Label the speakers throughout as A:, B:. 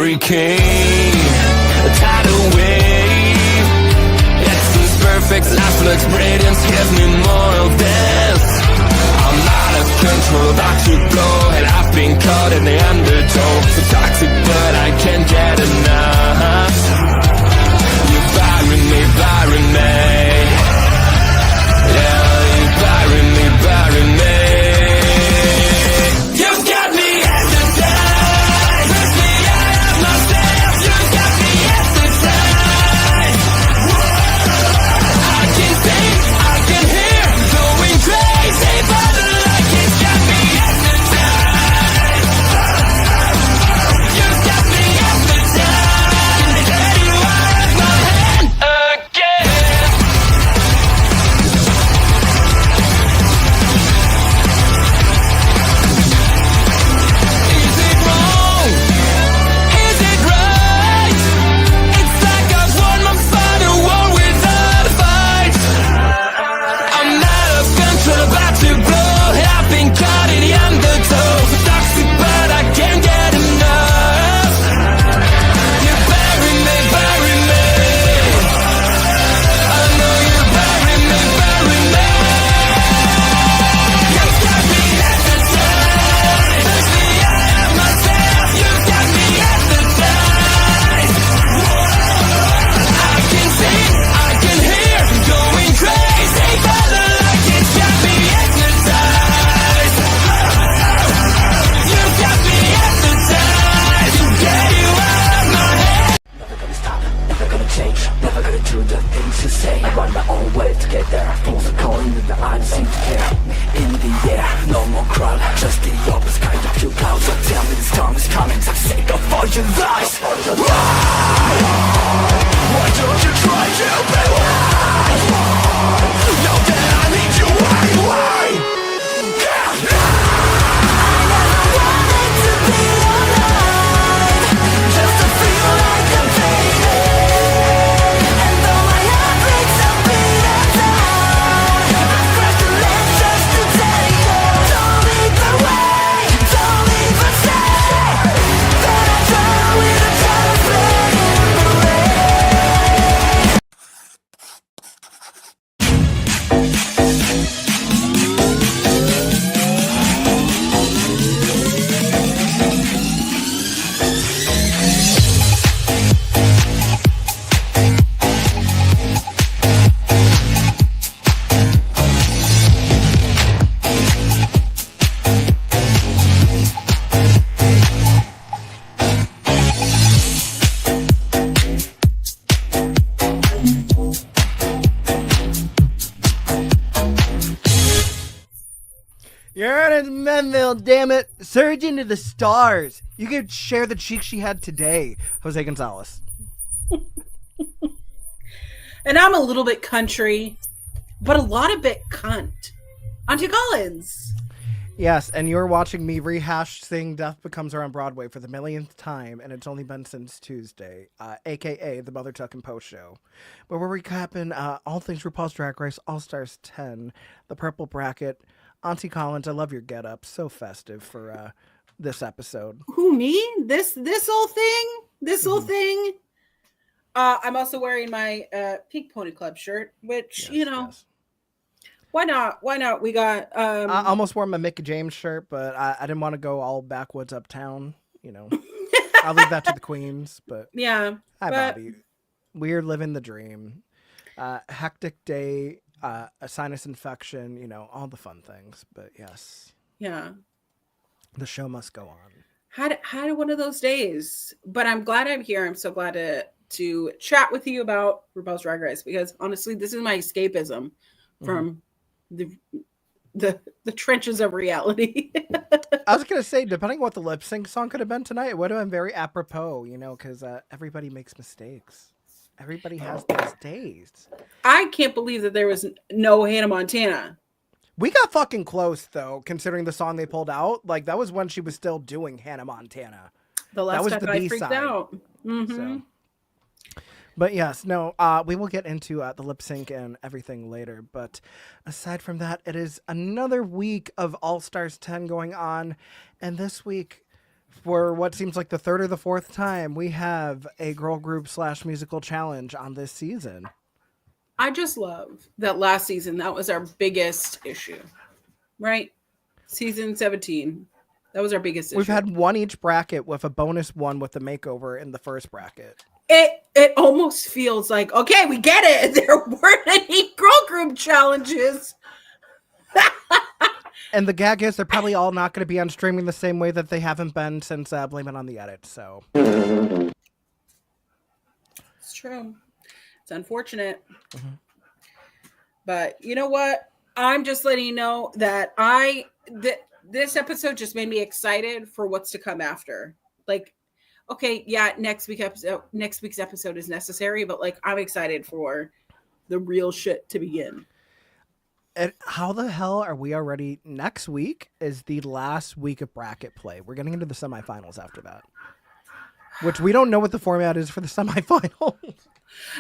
A: hurricane, a tidal wave. It's perfect, life looks brilliant, give me more of this. I'm out of control, about to blow, and I've been caught in the undertow. So toxic, but I can't get enough. You're burying me, burying me. Yeah, you're burying me, burying me. You've got me hypnotized, push me out of myself. You've got me hypnotized. I can see, I can hear, going crazy, but the light has got me hypnotized. You've got me hypnotized. Can get you out of my head again. Is it wrong? Is it right? It's like I've won my final war without a fight. I'm out of control, about to blow. I've been caught in the undertow. Toxic, but I can't get enough. You bury me, bury me. I know you bury me, bury me. You've got me hypnotized, push me out of myself. You've got me hypnotized. I can see, I can hear, going crazy, but the light has got me hypnotized. You've got me hypnotized. To get you out of my head.
B: Never gonna stop, never gonna change, never gonna do the things you say. I run my own way to get there. Things are calling and I don't seem to care. In the air, no more crowd, just the opposite kind of few clouds. So tell me this time is coming, I'm sick of all your lies. Why don't you try to be wise? Now that I need you, why? Just to feel like I'm fading. And though my heart breaks, I'll beat it down. I'm first to live just to tell you. Don't leave the way, don't leave the say that I try with a child playing the rain.
C: You're in Menville, damn it. Surge into the stars. You could share the cheek she had today, Jose Gonzalez.
D: And I'm a little bit country, but a lot of bit cunt. Auntie Collins.
C: Yes, and you're watching me rehash Sing Death Becomes Her on Broadway for the millionth time, and it's only been since Tuesday, a.k.a. the Mother Tuck and Post Show, where we're recapping all things RuPaul's Drag Race All-Stars 10, the Purple Bracket. Auntie Collins, I love your get-up. So festive for this episode.
D: Who, me? This whole thing? This whole thing? I'm also wearing my Pink Pony Club shirt, which,
C: Yes,
D: you know,
C: yes.
D: why not? Why not? We got...
C: I almost wore my Mickey James shirt, but I didn't want to go all backwoods uptown, you know. I'll leave that to the queens, but...
D: Yeah.
C: Hi,
D: but,
C: Bobby. We're living the dream. Hectic day, a sinus infection, you know, all the fun things. But yes,
D: yeah.
C: the show must go on.
D: Had one of those days, but I'm glad I'm here. I'm so glad to chat with you about RuPaul's Drag Race, because honestly, this is my escapism from the trenches of reality.
C: I was gonna say, depending on what the lip sync song could have been tonight, it would have been very apropos, you know, because everybody makes mistakes. Everybody has those days.
D: I can't believe that there was no Hannah Montana.
C: We got fucking close, though, considering the song they pulled out. Like, that was when she was still doing Hannah Montana.
D: The last
C: was
D: time
C: the
D: I
C: B-side.
D: freaked out. Mm-hmm.
C: So. But yes, no, we will get into the lip sync and everything later. But aside from that, it is another week of All Stars 10 going on. And this week, For what seems like the third or the fourth time, we have a girl group / musical challenge on this season.
D: I just love that last season, that was our biggest issue, right? Season 17. That was our biggest
C: We've
D: issue.
C: had one each bracket with a bonus one with the makeover in the first bracket.
D: It almost feels like, okay, we get it. There weren't any girl group challenges.
C: And the gag is they're probably all not going to be on streaming the same way that they haven't been since Blame It on the Edit. So
D: it's true. It's unfortunate.
C: Mm-hmm.
D: But you know what? I'm just letting you know that this episode just made me excited for what's to come after. Like, okay, yeah, next week's episode is necessary, but like I'm excited for the real shit to begin.
C: And how the hell are we already? Next week is the last week of bracket play. We're getting into the semifinals after that, which we don't know what the format is for the semifinals.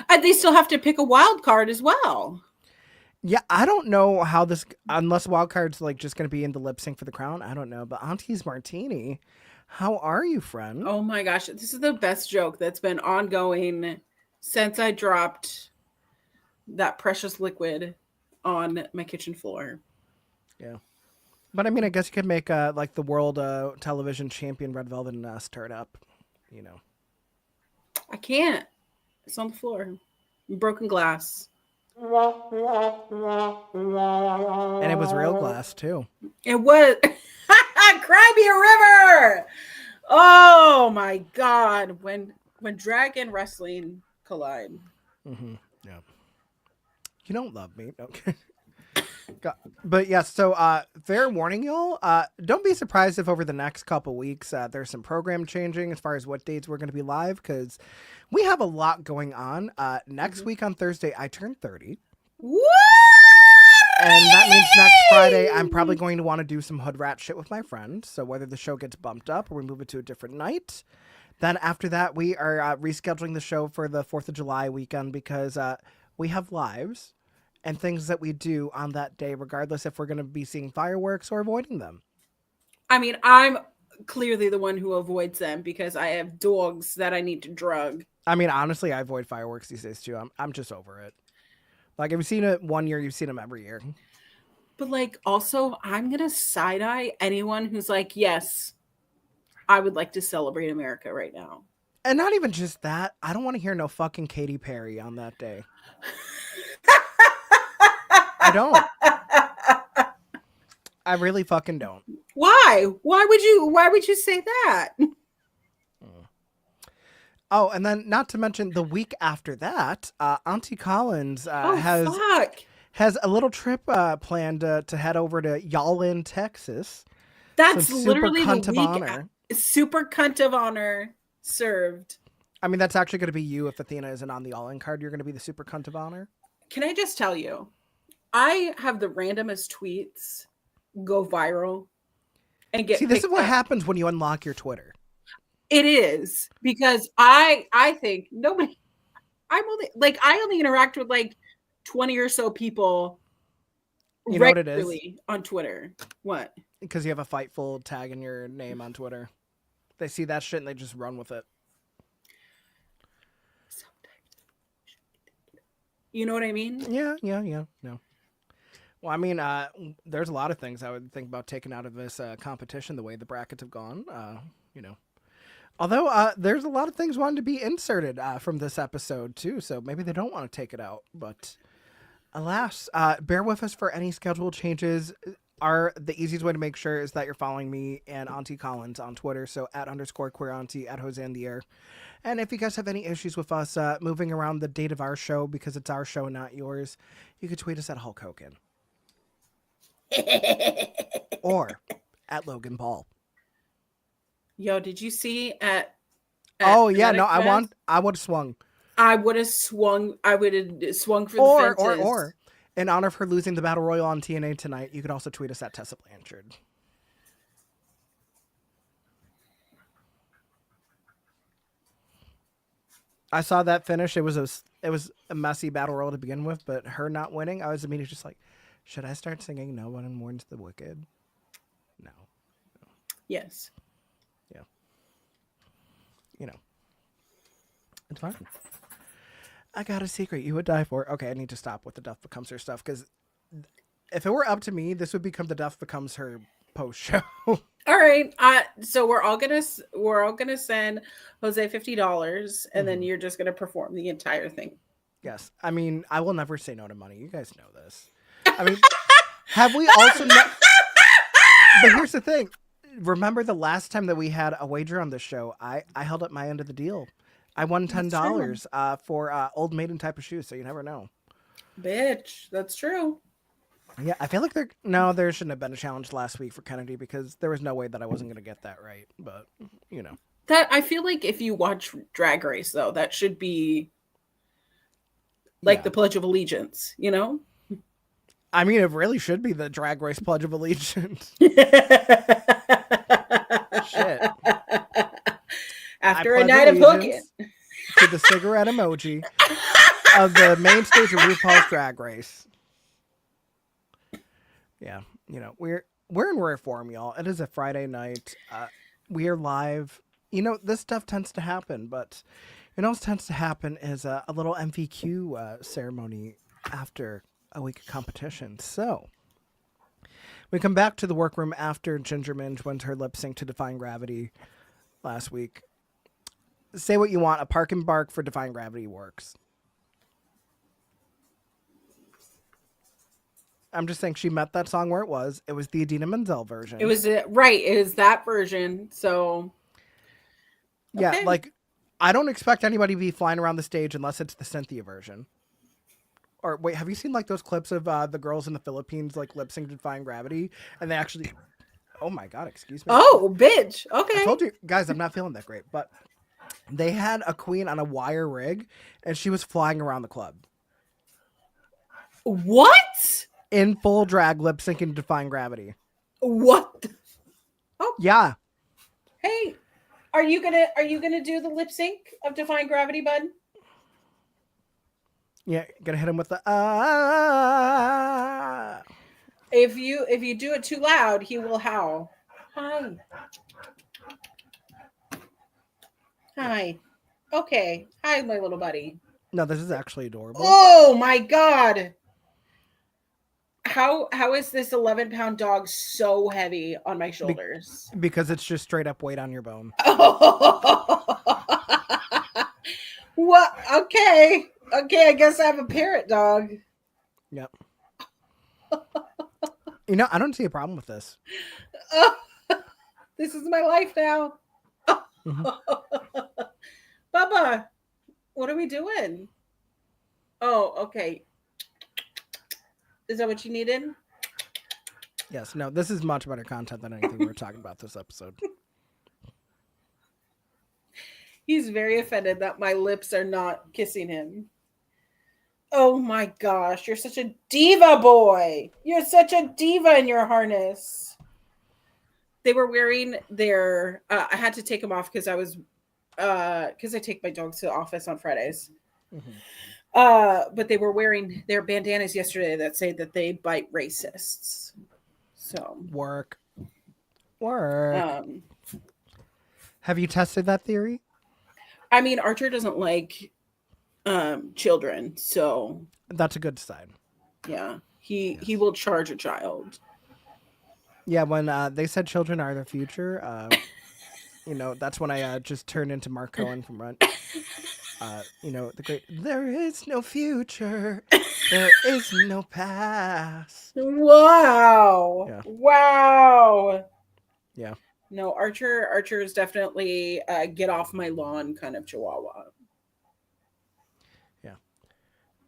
D: And they still have to pick a wild card as well.
C: Yeah, I don't know how this, unless wildcard's like just going to be in the lip sync for the crown. I don't know. But Auntie's Martini, how are you, friend?
D: Oh my gosh, this is the best joke that's been ongoing since I dropped that precious liquid on my kitchen floor.
C: Yeah. But I mean, I guess you could make like the world television champion Red Velvet and stir it up, you know.
D: I can't. It's on the floor. Broken glass.
C: And it was real glass too.
D: It was Cry Me a River. Oh my god. When drag and wrestling collide.
C: Mm-hmm. Yeah. You don't love me. Okay. But yes, so fair warning, y'all. Don't be surprised if over the next couple weeks there's some program changing as far as what dates we're going to be live, because we have a lot going on. Next week on Thursday, I turn 30.
D: What?
C: And that means next Friday, I'm probably going to want to do some hood rat shit with my friends. So whether the show gets bumped up or we move it to a different night. Then after that, we are rescheduling the show for the 4th of July weekend because we have lives and things that we do on that day, regardless if we're going to be seeing fireworks or avoiding them.
D: I mean, I'm clearly the one who avoids them because I have dogs that I need to drug.
C: I mean, honestly, I avoid fireworks these days too. I'm just over it. Like, if you've seen it one year, you've seen them every year.
D: But like, also, I'm going to side eye anyone who's like, yes, I would like to celebrate America right now.
C: And not even just that. I don't want to hear no fucking Katy Perry on that day. I don't. I really fucking don't.
D: Why? Why would you say that?
C: Oh, and then not to mention the week after that, Auntie Collins has a little trip planned to head over to Y'allin, Texas.
D: That's
C: Some
D: literally
C: super cunt
D: the
C: of
D: week.
C: honor.
D: Super cunt of honor served.
C: I mean, that's actually going to be you if Athena isn't on the all-in card. You're going to be the super cunt of honor.
D: Can I just tell you, I have the randomest tweets go viral and get.
C: See, this is what happens when you unlock your Twitter.
D: It is because I think nobody. I only interact with like 20 or so people.
C: You know what it is?
D: Regularly on Twitter. What?
C: Because you have a Fightful tag in your name on Twitter. They see that shit and they just run with it.
D: You know what I mean?
C: Yeah. No. Well, I mean, there's a lot of things I would think about taking out of this competition the way the brackets have gone. You know. Although there's a lot of things wanting to be inserted from this episode too, so maybe they don't want to take it out. But alas, bear with us for any schedule changes. The easiest way to make sure is that you're following me and Auntie Collins on Twitter, so @_queer_auntie, @Hosandier. And if you guys have any issues with us moving around the date of our show because it's our show, not yours, you could tweet us at Hulk Hogan or @Logan Paul.
D: Yo, did you see at
C: oh yeah, no,
D: Fest?
C: I would have swung.
D: I would have swung for the fences.
C: Or in honor of her losing the battle royal on TNA tonight, you could also tweet us at Tessa Blanchard. I saw that finish. It was a messy battle royal to begin with, but her not winning, I was immediately just like, should I start singing "No One Mourns the Wicked"? No.
D: Yes.
C: Yeah. you know, it's fine. I got a secret you would die for. Okay, I need to stop with the Duff Becomes Her stuff because if it were up to me, this would become the Duff Becomes Her post show.
D: All right. So we're all gonna send Jose $50, and then you're just gonna perform the entire thing.
C: Yes, I mean I will never say no to money. You guys know this. I mean, have we also? But here's the thing. Remember the last time that we had a wager on this show? I held up my end of the deal. I won $10 for Old Maiden type of shoes. So you never know.
D: Bitch, that's true.
C: Yeah, I feel like there shouldn't have been a challenge last week for Kennedy because there was no way that I wasn't going to get that right. But, you know.
D: That I feel like if you watch Drag Race, though, that should be like the Pledge of Allegiance, you know?
C: I mean, it really should be the Drag Race Pledge of Allegiance. Shit.
D: After a night of hooking.
C: To the cigarette emoji of the main stage of RuPaul's Drag Race. Yeah, you know, we're in rare form, y'all. It is a Friday night. We are live. You know, this stuff tends to happen, but you know what tends to happen is a little MVQ ceremony after a week of competition. So we come back to the workroom after Ginger Minge went her lip sync to Defying Gravity last week. Say what you want. A park and bark for Defying Gravity works. I'm just saying she met that song where it was. It was the Idina Menzel version.
D: It was right. It is that version. So
C: yeah,
D: okay.
C: like I don't expect anybody to be flying around the stage unless it's the Cynthia version. Or wait, have you seen like those clips of the girls in the Philippines like lip sync Defying Gravity, and they actually? Oh my god, excuse me.
D: Oh, bitch. Okay.
C: I told you guys, I'm not feeling that great, but they had a queen on a wire rig, and she was flying around the club.
D: What?
C: In full drag, lip syncing Defying Gravity.
D: What? Oh
C: yeah.
D: Hey, are you gonna do the lip sync of Defying Gravity, bud?
C: Yeah, gonna hit him with the
D: If you do it too loud, he will howl. Hi. Hi. Okay. Hi, my little buddy.
C: No, this is actually adorable.
D: Oh my god. How is this 11-pound dog so heavy on my shoulders?
C: Because it's just straight up weight on your bone.
D: What? Okay. Okay, I guess I have a parrot dog.
C: Yep. You know, I don't see a problem with this.
D: This is my life now.
C: Mm-hmm.
D: Bubba, what are we doing? Oh, okay. Is that what you needed?
C: Yes. No, this is much better content than anything we were talking about this episode.
D: He's very offended that my lips are not kissing him. Oh my gosh, you're such a diva, boy. You're such a diva in your harness. They were wearing their I had to take them off because I take my dogs to the office on Fridays. Mm-hmm. But they were wearing their bandanas yesterday that say that they bite racists. So
C: work. Have you tested that theory?
D: I mean, Archer doesn't like children, so
C: that's a good sign.
D: Yeah, he will charge a child.
C: Yeah, when they said children are the future, you know, that's when I just turned into Mark Cohen from Rent. You know, the great, there is no future, there is no past.
D: Wow.
C: Yeah.
D: Wow.
C: Yeah.
D: No, Archer is definitely get off my lawn kind of chihuahua.
C: Yeah.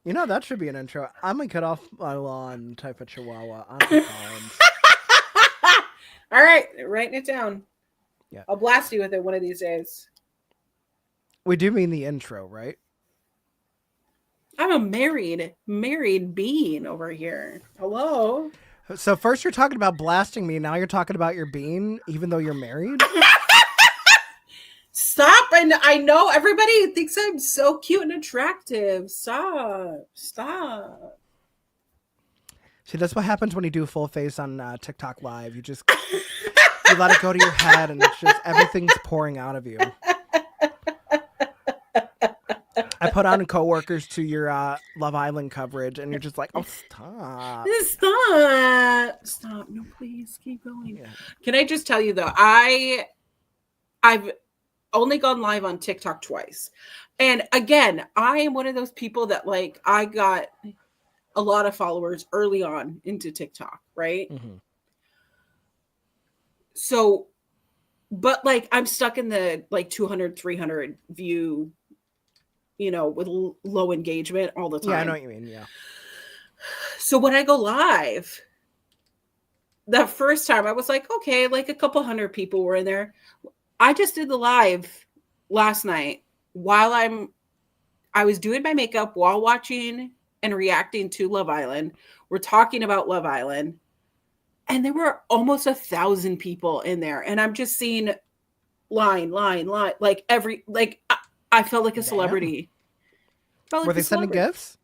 C: You know, that should be an intro. I'm a get off my lawn type of chihuahua. I'm
D: all right, writing it down.
C: Yeah.
D: I'll blast you with it one of these days.
C: We do mean the intro, right?
D: I'm a married being over here. Hello.
C: So first you're talking about blasting me. Now you're talking about your being, even though you're married.
D: Stop. And I know everybody thinks I'm so cute and attractive. Stop.
C: See, that's what happens when you do full face on TikTok Live. You just you let it go to your head, and it's just everything's pouring out of you. I put on coworkers to your Love Island coverage, and you're just like, oh, stop.
D: Stop. No, please keep going.
C: Yeah.
D: Can I just tell you though, I've only gone live on TikTok twice. And again, I am one of those people that like I got a lot of followers early on into TikTok, right?
C: Mm-hmm.
D: So, but like I'm stuck in the like 200, 300 view, with low engagement all the time.
C: Yeah, I know what you mean. Yeah.
D: So when I go live, the first time I was like, okay, like a couple hundred people were in there. I just did the live last night while I was doing my makeup while watching and reacting to Love Island. We're talking about Love Island. And there were almost 1,000 people in there. And I'm just seeing line, like I felt like a celebrity.
C: Were they sending gifts?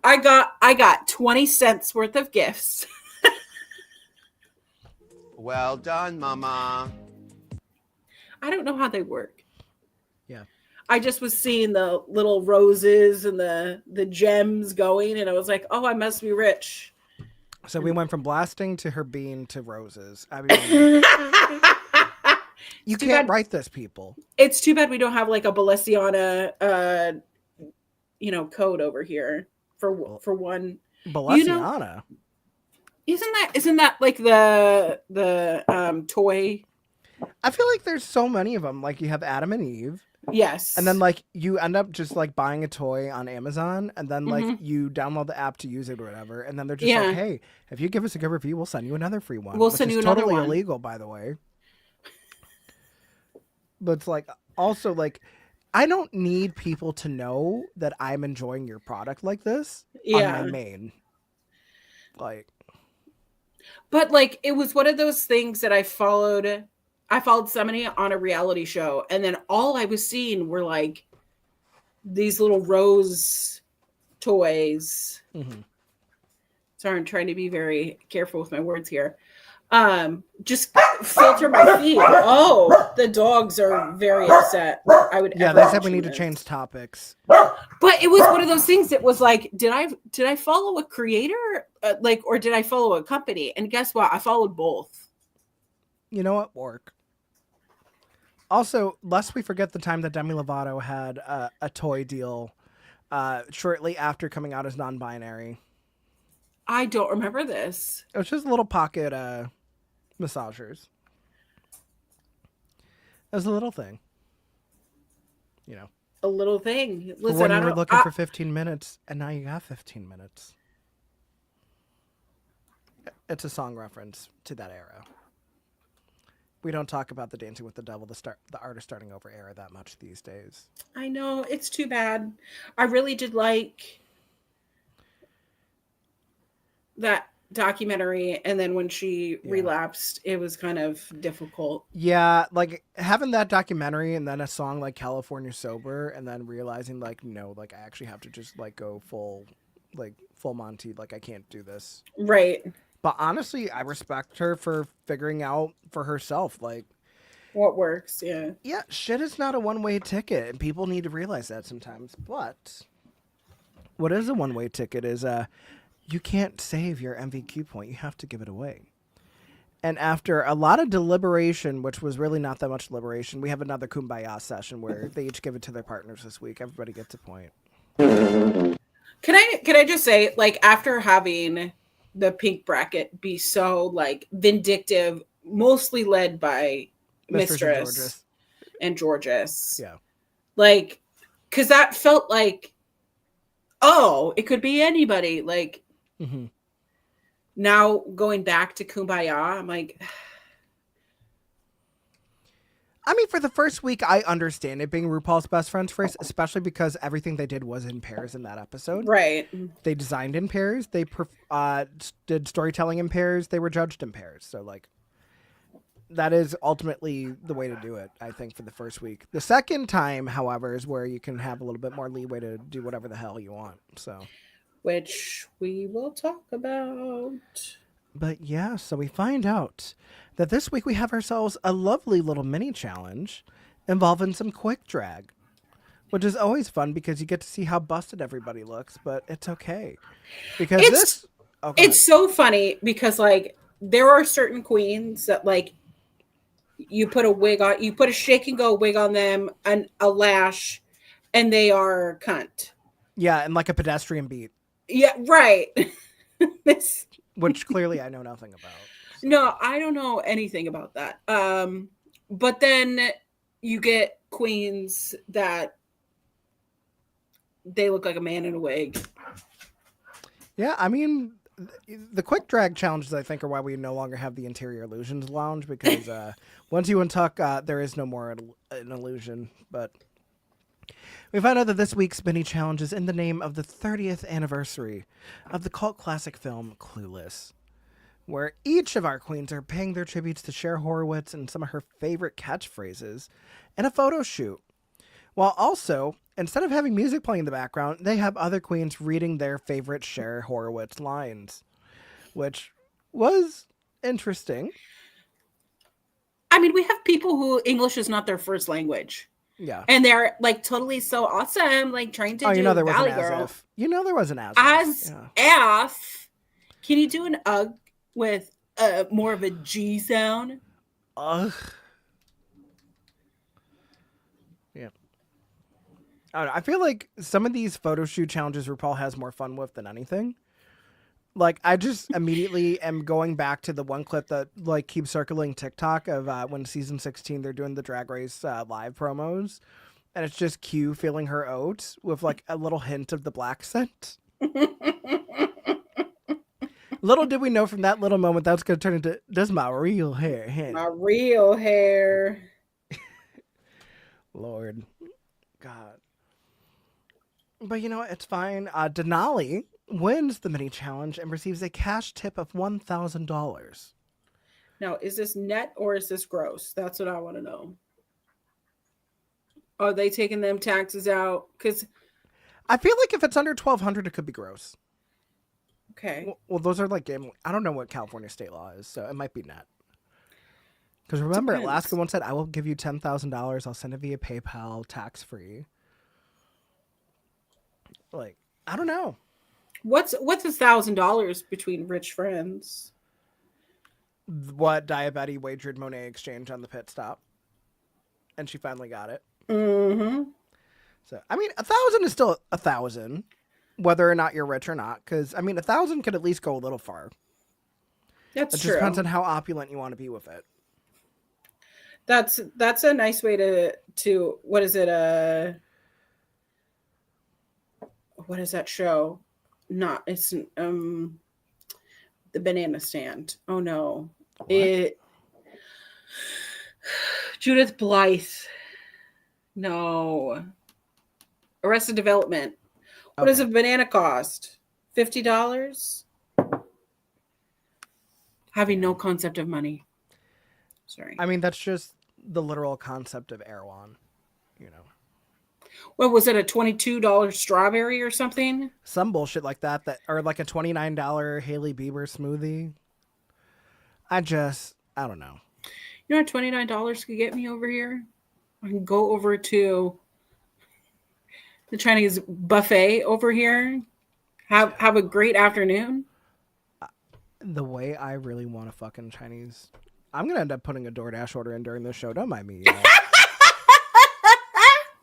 D: I got 20 cents worth of gifts.
E: Well done, Mama.
D: I don't know how they work.
C: Yeah.
D: I just was seeing the little roses and the gems going, and I was like, oh, I must be rich.
C: So we went from blasting to her being to roses. I mean, you can't write this, people.
D: It's too bad we don't have like a Balenciaga, code over here for one.
C: Balenciaga.
D: Isn't that like the toy?
C: I feel like there's so many of them. Like you have Adam and Eve.
D: Yes.
C: And then like you end up just like buying a toy on Amazon, and then like you download the app to use it or whatever, and then they're just like, hey, if you give us a good review, we'll send you another free one.
D: We'll send you another
C: totally
D: one.
C: illegal, by the way. But it's like also like I don't need people to know that I'm enjoying your product like this on my main. Like,
D: but like it was one of those things that I followed somebody on a reality show, and then all I was seeing were like these little rose toys.
C: Mm-hmm.
D: Sorry, I'm trying to be very careful with my words here. Just filter my feed. Oh, the dogs are very upset.
C: Yeah, they said we need to change topics.
D: But it was one of those things that was like, did I follow a creator, or did I follow a company? And guess what? I followed both.
C: You know what? Work. Also, lest we forget the time that Demi Lovato had a toy deal shortly after coming out as non-binary.
D: I don't remember this.
C: It was just little pocket massagers. It was a little thing.
D: A little thing. Listen,
C: when you were looking for 15 minutes, and now you got 15 minutes. It's a song reference to that era. We don't talk about the Dancing with the Devil, the artist starting over era that much these days.
D: I know, it's too bad. I really did like that documentary, and then when she relapsed, it was kind of difficult.
C: Yeah, like having that documentary and then a song like California Sober, and then realizing like, no, like I actually have to just like go full Monty, like I can't do this.
D: Right.
C: But honestly, I respect her for figuring out for herself, like
D: what works. Yeah.
C: Yeah, shit is not a one-way ticket, and people need to realize that sometimes. But what is a one-way ticket is you can't save your MVQ point. You have to give it away. And after a lot of deliberation, which was really not that much deliberation, we have another Kumbaya session where they each give it to their partners this week. Everybody gets a point.
D: Can I just say, like, after having the pink bracket be so like vindictive, mostly led by Mistress and Georges.
C: Yeah.
D: Like, because that felt like, oh, it could be anybody. Like, now going back to Kumbaya, I'm like,
C: I mean, for the first week, I understand it being RuPaul's best friends first, especially because everything they did was in pairs in that episode.
D: Right.
C: They designed in pairs. They did storytelling in pairs. They were judged in pairs. So, like, that is ultimately the way to do it, I think, for the first week. The second time, however, is where you can have a little bit more leeway to do whatever the hell you want. So,
D: which we will talk about.
C: But yeah, so we find out that this week we have ourselves a lovely little mini challenge involving some quick drag, which is always fun because you get to see how busted everybody looks, but it's okay. Because
D: It's
C: this... Oh, go ahead.
D: it's so funny because like there are certain queens that like you put a wig on, you put a shake and go wig on them and a lash, and they are cunt.
C: Yeah, and like a pedestrian beat,
D: Yeah, right. This
C: which clearly I know nothing about.
D: no, I don't know anything about that. But then you get queens that they look like a man in a wig.
C: Yeah, I mean, the quick drag challenges, I think, are why we no longer have the Interior Illusions Lounge, because once you untuck, there is no more an illusion. But we found out that this week's mini challenge is in the name of the 30th anniversary of the cult classic film Clueless, where each of our queens are paying their tributes to Cher Horowitz and some of her favorite catchphrases in a photo shoot. While also, instead of having music playing in the background, they have other queens reading their favorite Cher Horowitz lines, which was interesting.
D: I mean, we have people who English is not their first language.
C: Yeah.
D: And they're like totally so awesome, like trying to do
C: There was
D: Valley
C: an as
D: Girl.
C: if. There was an as
D: As
C: yeah.
D: if. Can you do an ugh with more of a G sound?
C: Ugh. Yeah. I don't know. I feel like some of these photo shoot challenges RuPaul has more fun with than anything. Like, I just immediately am going back to the one clip that like keeps circling TikTok of when season 16 they're doing the Drag Race live promos, and it's just Q feeling her oats with like a little hint of the black scent. Little did we know from that little moment that's going to turn into "Does my real hair hint?"
D: My real hair.
C: Lord, God. But you know what? It's fine. Denali wins the mini challenge and receives a cash tip of $1,000.
D: Now, is this net or is this gross? That's what I want to know. Are they taking them taxes out? Because
C: I feel like if it's under 1,200, it could be gross.
D: okay,
C: Well, those are like game. I don't know what California state law is, so it might be net. Because remember,
D: Depends.
C: Alaska once said, "I will give you $10,000. I'll send it via PayPal, tax free." Like, I don't know.
D: what's $1,000 between rich friends?
C: What Diabetes wagered Monet Exchange on the pit stop, and she finally got it.
D: Mm-hmm.
C: So I mean, 1,000 is still 1,000, whether or not you're rich or not. Because I mean, 1,000 could at least go a little far.
D: That's
C: It
D: true.
C: just depends on how opulent you want to be with it.
D: That's a nice way to what is it? What is that show? Not it's the Banana Stand. Oh no, it Judith Blythe. No, Arrested Development. What does a banana cost? $50. Having no concept of money. Sorry.
C: I mean, that's just the literal concept of Erewhon, you know.
D: What was it? A $22 strawberry or something?
C: Some bullshit like that, or like a $29 Hailey Bieber smoothie. I don't know.
D: You know what $29 could get me over here? I can go over to the Chinese buffet over here. Have a great afternoon.
C: The way I really want a fucking Chinese, I'm gonna end up putting a DoorDash order in during this show. Don't mind me.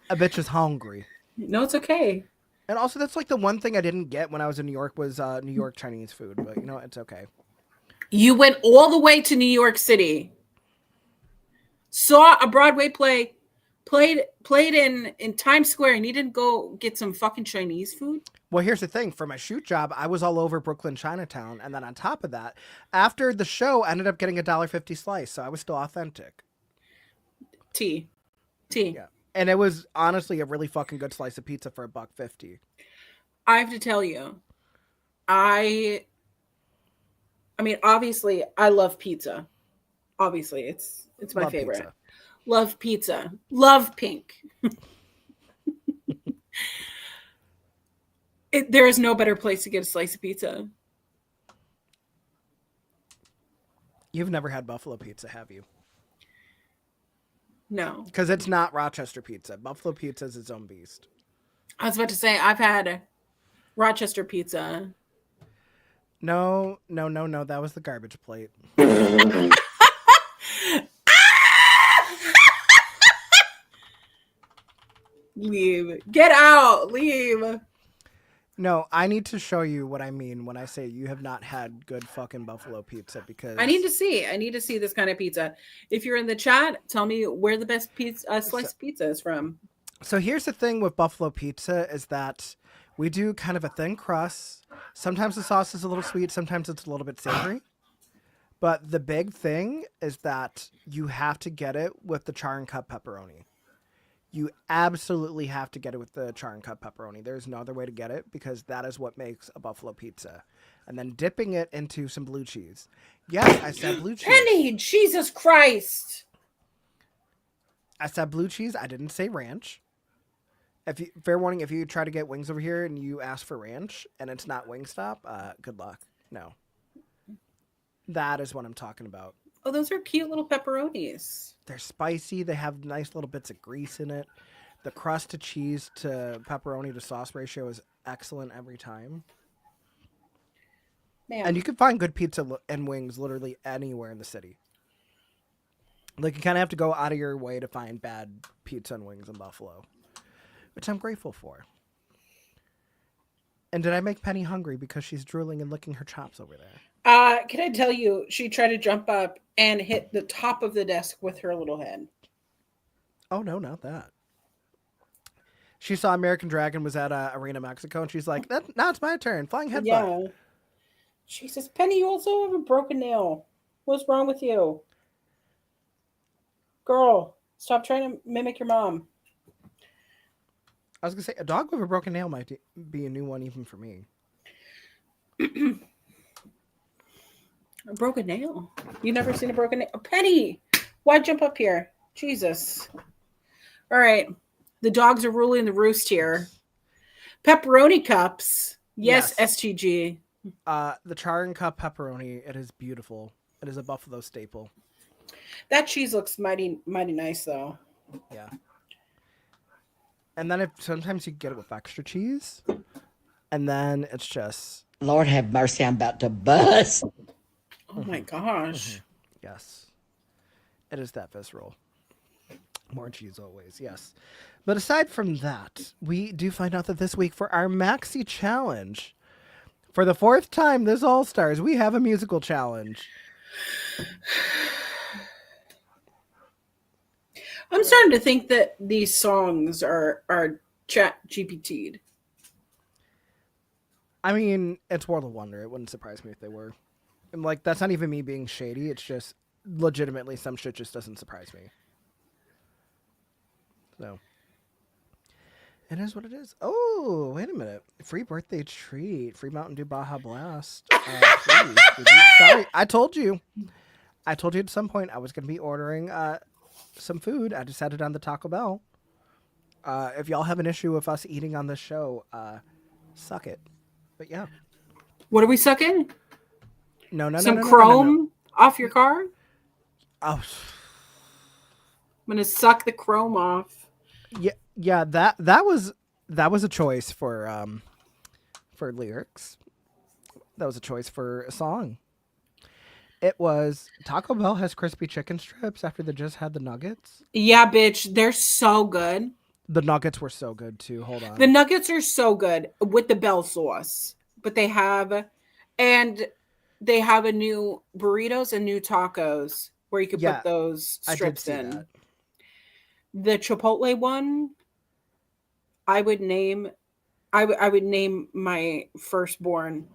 C: A bitch is hungry.
D: No, it's okay.
C: And also, that's like the one thing I didn't get when I was in New York was New York Chinese food. But you know, it's okay.
D: You went all the way to New York City, saw a Broadway play, played in Times Square, and you didn't go get some fucking Chinese food?
C: Well, here's the thing. For my shoot job, I was all over Brooklyn, Chinatown. And then on top of that, after the show, I ended up getting a $1.50 slice. So I was still authentic.
D: Tea.
C: Yeah. And it was honestly a really fucking good slice of pizza for $1.50.
D: I have to tell you, I mean, obviously, I love pizza. Obviously, it's my
C: Love
D: favorite.
C: pizza.
D: Love pizza. Love pink. There is no better place to get a slice of pizza.
C: You've never had buffalo pizza, have you?
D: No.
C: Because it's not Rochester pizza. Buffalo pizza is its own beast.
D: I was about to say, I've had Rochester pizza.
C: No. That was the garbage plate.
D: Leave. Get out. Leave.
C: No, I need to show you what I mean when I say you have not had good fucking buffalo pizza because
D: I need to see. I need to see this kind of pizza. If you're in the chat, tell me where the best pizza sliced pizza is from.
C: So here's the thing with buffalo pizza is that we do kind of a thin crust. Sometimes the sauce is a little sweet, sometimes it's a little bit savory. But the big thing is that you have to get it with the char and cut pepperoni. You absolutely have to get it with the char and cut pepperoni. There's no other way to get it because that is what makes a buffalo pizza. And then dipping it into some blue cheese. Yes, I said blue cheese.
D: Penny, Jesus Christ.
C: I said blue cheese. I didn't say ranch. Fair warning, if you try to get wings over here and you ask for ranch and it's not Wingstop, good luck. No. That is what I'm talking about.
D: Oh, those are cute little pepperonis.
C: They're spicy. They have nice little bits of grease in it. The crust to cheese to pepperoni to sauce ratio is excellent every time.
D: Man.
C: And you can find good pizza and wings literally anywhere in the city. Like, you kind of have to go out of your way to find bad pizza and wings in Buffalo, which I'm grateful for. And did I make Penny hungry because she's drooling and licking her chops over there?
D: Can I tell you, she tried to jump up and hit the top of the desk with her little head.
C: Oh, no, not that. She saw American Dragon was at Arena Mexico, and she's like, now it's my turn. Flying headbutt.
D: Yeah. She says, Penny, you also have a broken nail. What's wrong with you? Girl, stop trying to mimic your mom.
C: I was going to say, a dog with a broken nail might be a new one even for me.
D: A broken nail? You never seen a broken nail? Penny, why jump up here? Jesus. All right. The dogs are ruling the roost here. Pepperoni cups. Yes, STG.
C: The char and cut pepperoni, it is beautiful. It is a Buffalo staple.
D: That cheese looks mighty nice, though.
C: Yeah. And then sometimes you get it with extra cheese. And then it's just...
F: Lord have mercy, I'm about to bust.
D: Oh my gosh.
C: Yes. It is that visceral. More cheese always, yes. But aside from that, we do find out that this week for our Maxi Challenge, for the fourth time this All-Stars, we have a musical challenge.
D: I'm starting to think that these songs are chat GPT'd.
C: I mean, it's World of Wonder. It wouldn't surprise me if they were. And, like, that's not even me being shady. It's just legitimately some shit just doesn't surprise me. So, it is what it is. Oh, wait a minute. Free birthday treat. Free Mountain Dew Baja Blast. Please. Sorry, I told you. I told you at some point I was going to be ordering some food. I decided on the Taco Bell. If y'all have an issue with us eating on this show, suck it. But yeah.
D: What are we sucking?
C: No.
D: Some chrome off your car?
C: Oh.
D: I'm going to suck the chrome off.
C: Yeah, that was a choice for lyrics. That was a choice for a song. It was Taco Bell has crispy chicken strips after they just had the nuggets.
D: Yeah, bitch, they're so good.
C: The nuggets were so good too. Hold on.
D: The nuggets are so good with the Bell sauce. But they have a new burritos and new tacos where you can put those strips in.
C: That.
D: The Chipotle one, I would name my firstborn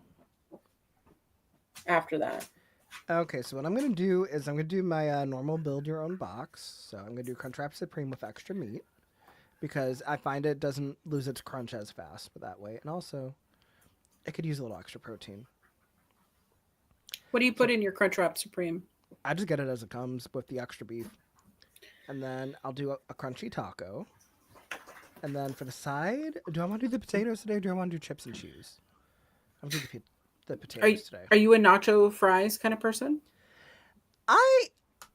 D: after that.
C: Okay, so what I'm going to do is I'm going to do my normal build your own box. So I'm going to do Crunchwrap Supreme with extra meat because I find it doesn't lose its crunch as fast but that way. And also, it could use a little extra protein.
D: What do you put in your Crunchwrap Supreme?
C: I just get it as it comes with the extra beef. And then I'll do a crunchy taco. And then for the side, do I want to do the potatoes today or do I want to do chips and cheese? I'm going to do the potatoes today.
D: Are you a nacho fries kind of person?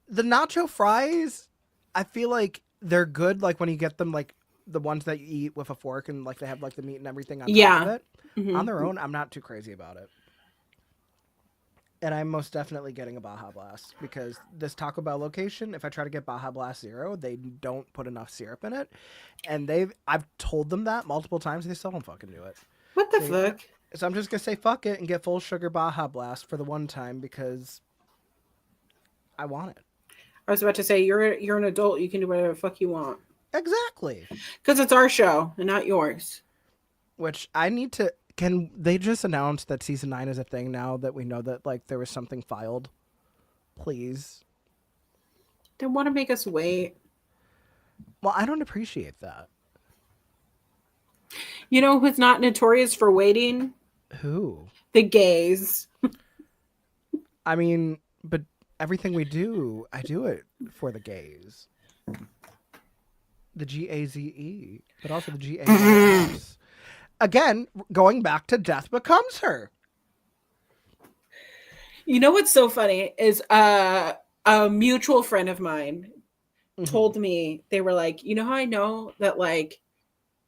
C: The nacho fries, I feel like they're good. Like when you get them, like the ones that you eat with a fork and like they have like the meat and everything on top of it.
D: Mhm.
C: On their own, I'm not too crazy about it. And I'm most definitely getting a Baja Blast because this Taco Bell location, if I try to get Baja Blast Zero, they don't put enough syrup in it. And I've told them that multiple times, they still don't fucking do it.
D: What the fuck?
C: So I'm just gonna say fuck it and get full sugar Baja Blast for the one time because I want it.
D: I was about to say you're an adult. You can do whatever the fuck you want
C: Exactly.
D: because it's our show and not yours.
C: Which I need to. Can they just announce that season 9 is a thing now that we know that like there was something filed? Please.
D: They want to make us wait.
C: Well, I don't appreciate that.
D: You know who's not notorious for waiting?
C: Who?
D: The gays.
C: I mean, but everything we do, I do it for the gays. The GAZE, but also the GAZE. Again, going back to Death Becomes Her.
D: You know what's so funny is a mutual friend of mine told me, they were like, you know how I know that like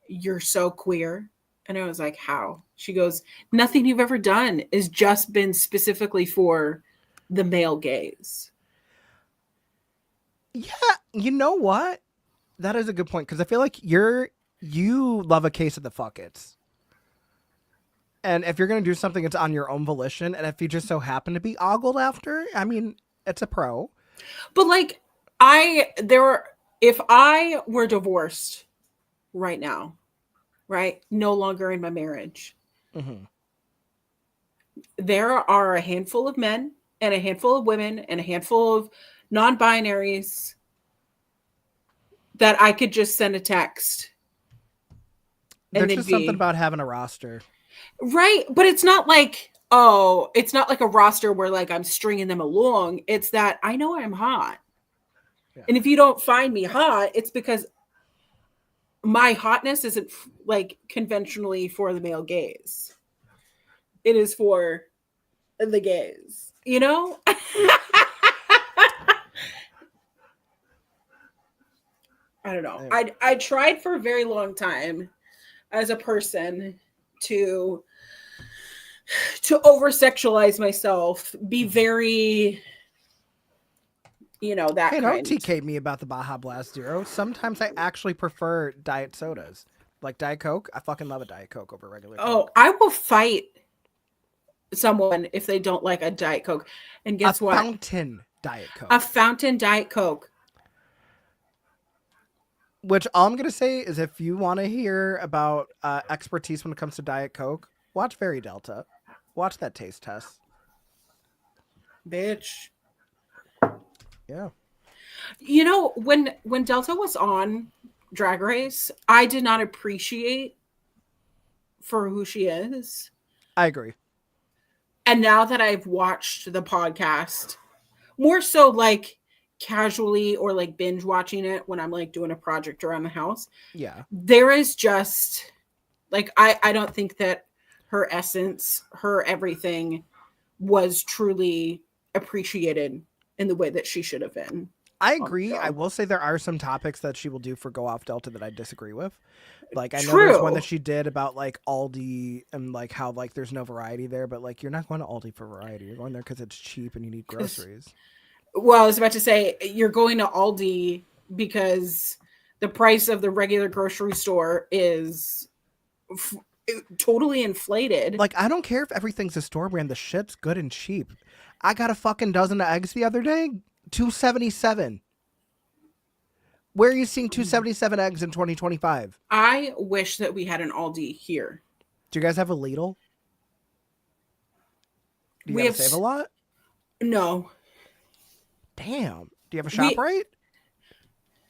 D: you're so queer? And I was like, how? She goes, nothing you've ever done is just been specifically for the male gaze.
C: Yeah, you know what? That is a good point because I feel like you love a case of the fuck-its. And if you're going to do something, it's on your own volition. And if you just so happen to be ogled after, I mean, it's a pro.
D: But like, if I were divorced right now, right, no longer in my marriage, there are a handful of men and a handful of women and a handful of non-binaries that I could just send a text.
C: There's just something about having a roster.
D: Right. But it's not like, it's not like a roster where like I'm stringing them along. It's that I know I'm hot. Yeah. And if you don't find me hot, it's because my hotness isn't like conventionally for the male gaze. It is for the gays, you know? I don't know. I tried for a very long time as a person to over-sexualize myself, be very, you know, that
C: hey,
D: kind.
C: Don't TK me about the Baja Blast Zero. Sometimes I actually prefer diet sodas. Like Diet Coke. I fucking love a Diet Coke over regular Coke.
D: Oh, I will fight someone if they don't like a Diet Coke. And guess what?
C: A fountain Diet Coke.
D: A fountain Diet Coke.
C: Which all I'm going to say is if you want to hear about expertise when it comes to Diet Coke, watch Very Delta. Watch that taste test.
D: Bitch.
C: Yeah.
D: You know, when Delta was on Drag Race, I did not appreciate for who she is.
C: I agree.
D: And now that I've watched the podcast, more so like casually or like binge watching it when I'm like doing a project around the house.
C: Yeah.
D: There is just like, I don't think that her essence, her everything was truly appreciated in the way that she should have been.
C: I agree. I will say there are some topics that she will do for Go Off Delta that I disagree with. Like I know there's one that she did about like Aldi and like how like there's no variety there, but like you're not going to Aldi for variety. You're going there because it's cheap and you need groceries.
D: Well, I was about to say you're going to Aldi because the price of the regular grocery store is totally inflated.
C: Like I don't care if everything's a store brand. The shit's good and cheap. I got a fucking dozen of eggs the other day. $2.77. Where are you seeing $2.77 eggs in 2025?
D: I wish that we had an Aldi here.
C: Do you guys have a Lidl? Do you save a lot?
D: No.
C: Damn. Do you have a ShopRite?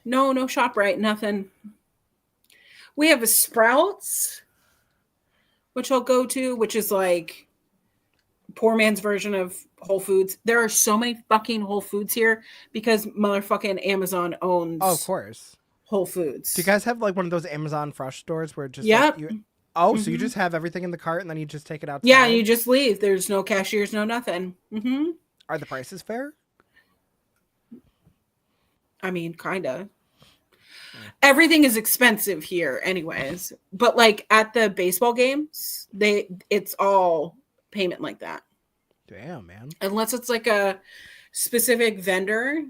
D: No ShopRite, nothing. We have a Sprouts, which I'll go to, which is like poor man's version of Whole Foods. There are so many fucking Whole Foods here because motherfucking Amazon owns
C: of course
D: Whole Foods.
C: Do you guys have like one of those Amazon fresh stores where just
D: yep.
C: Like, so you just have everything in the cart and then you just take it out?
D: Yeah, you just leave. There's no cashiers, no nothing.
C: Are the prices fair?
D: I mean, kind of. Everything is expensive here anyways. But like at the baseball games, it's all payment like that.
C: Damn, man.
D: Unless it's like a specific vendor,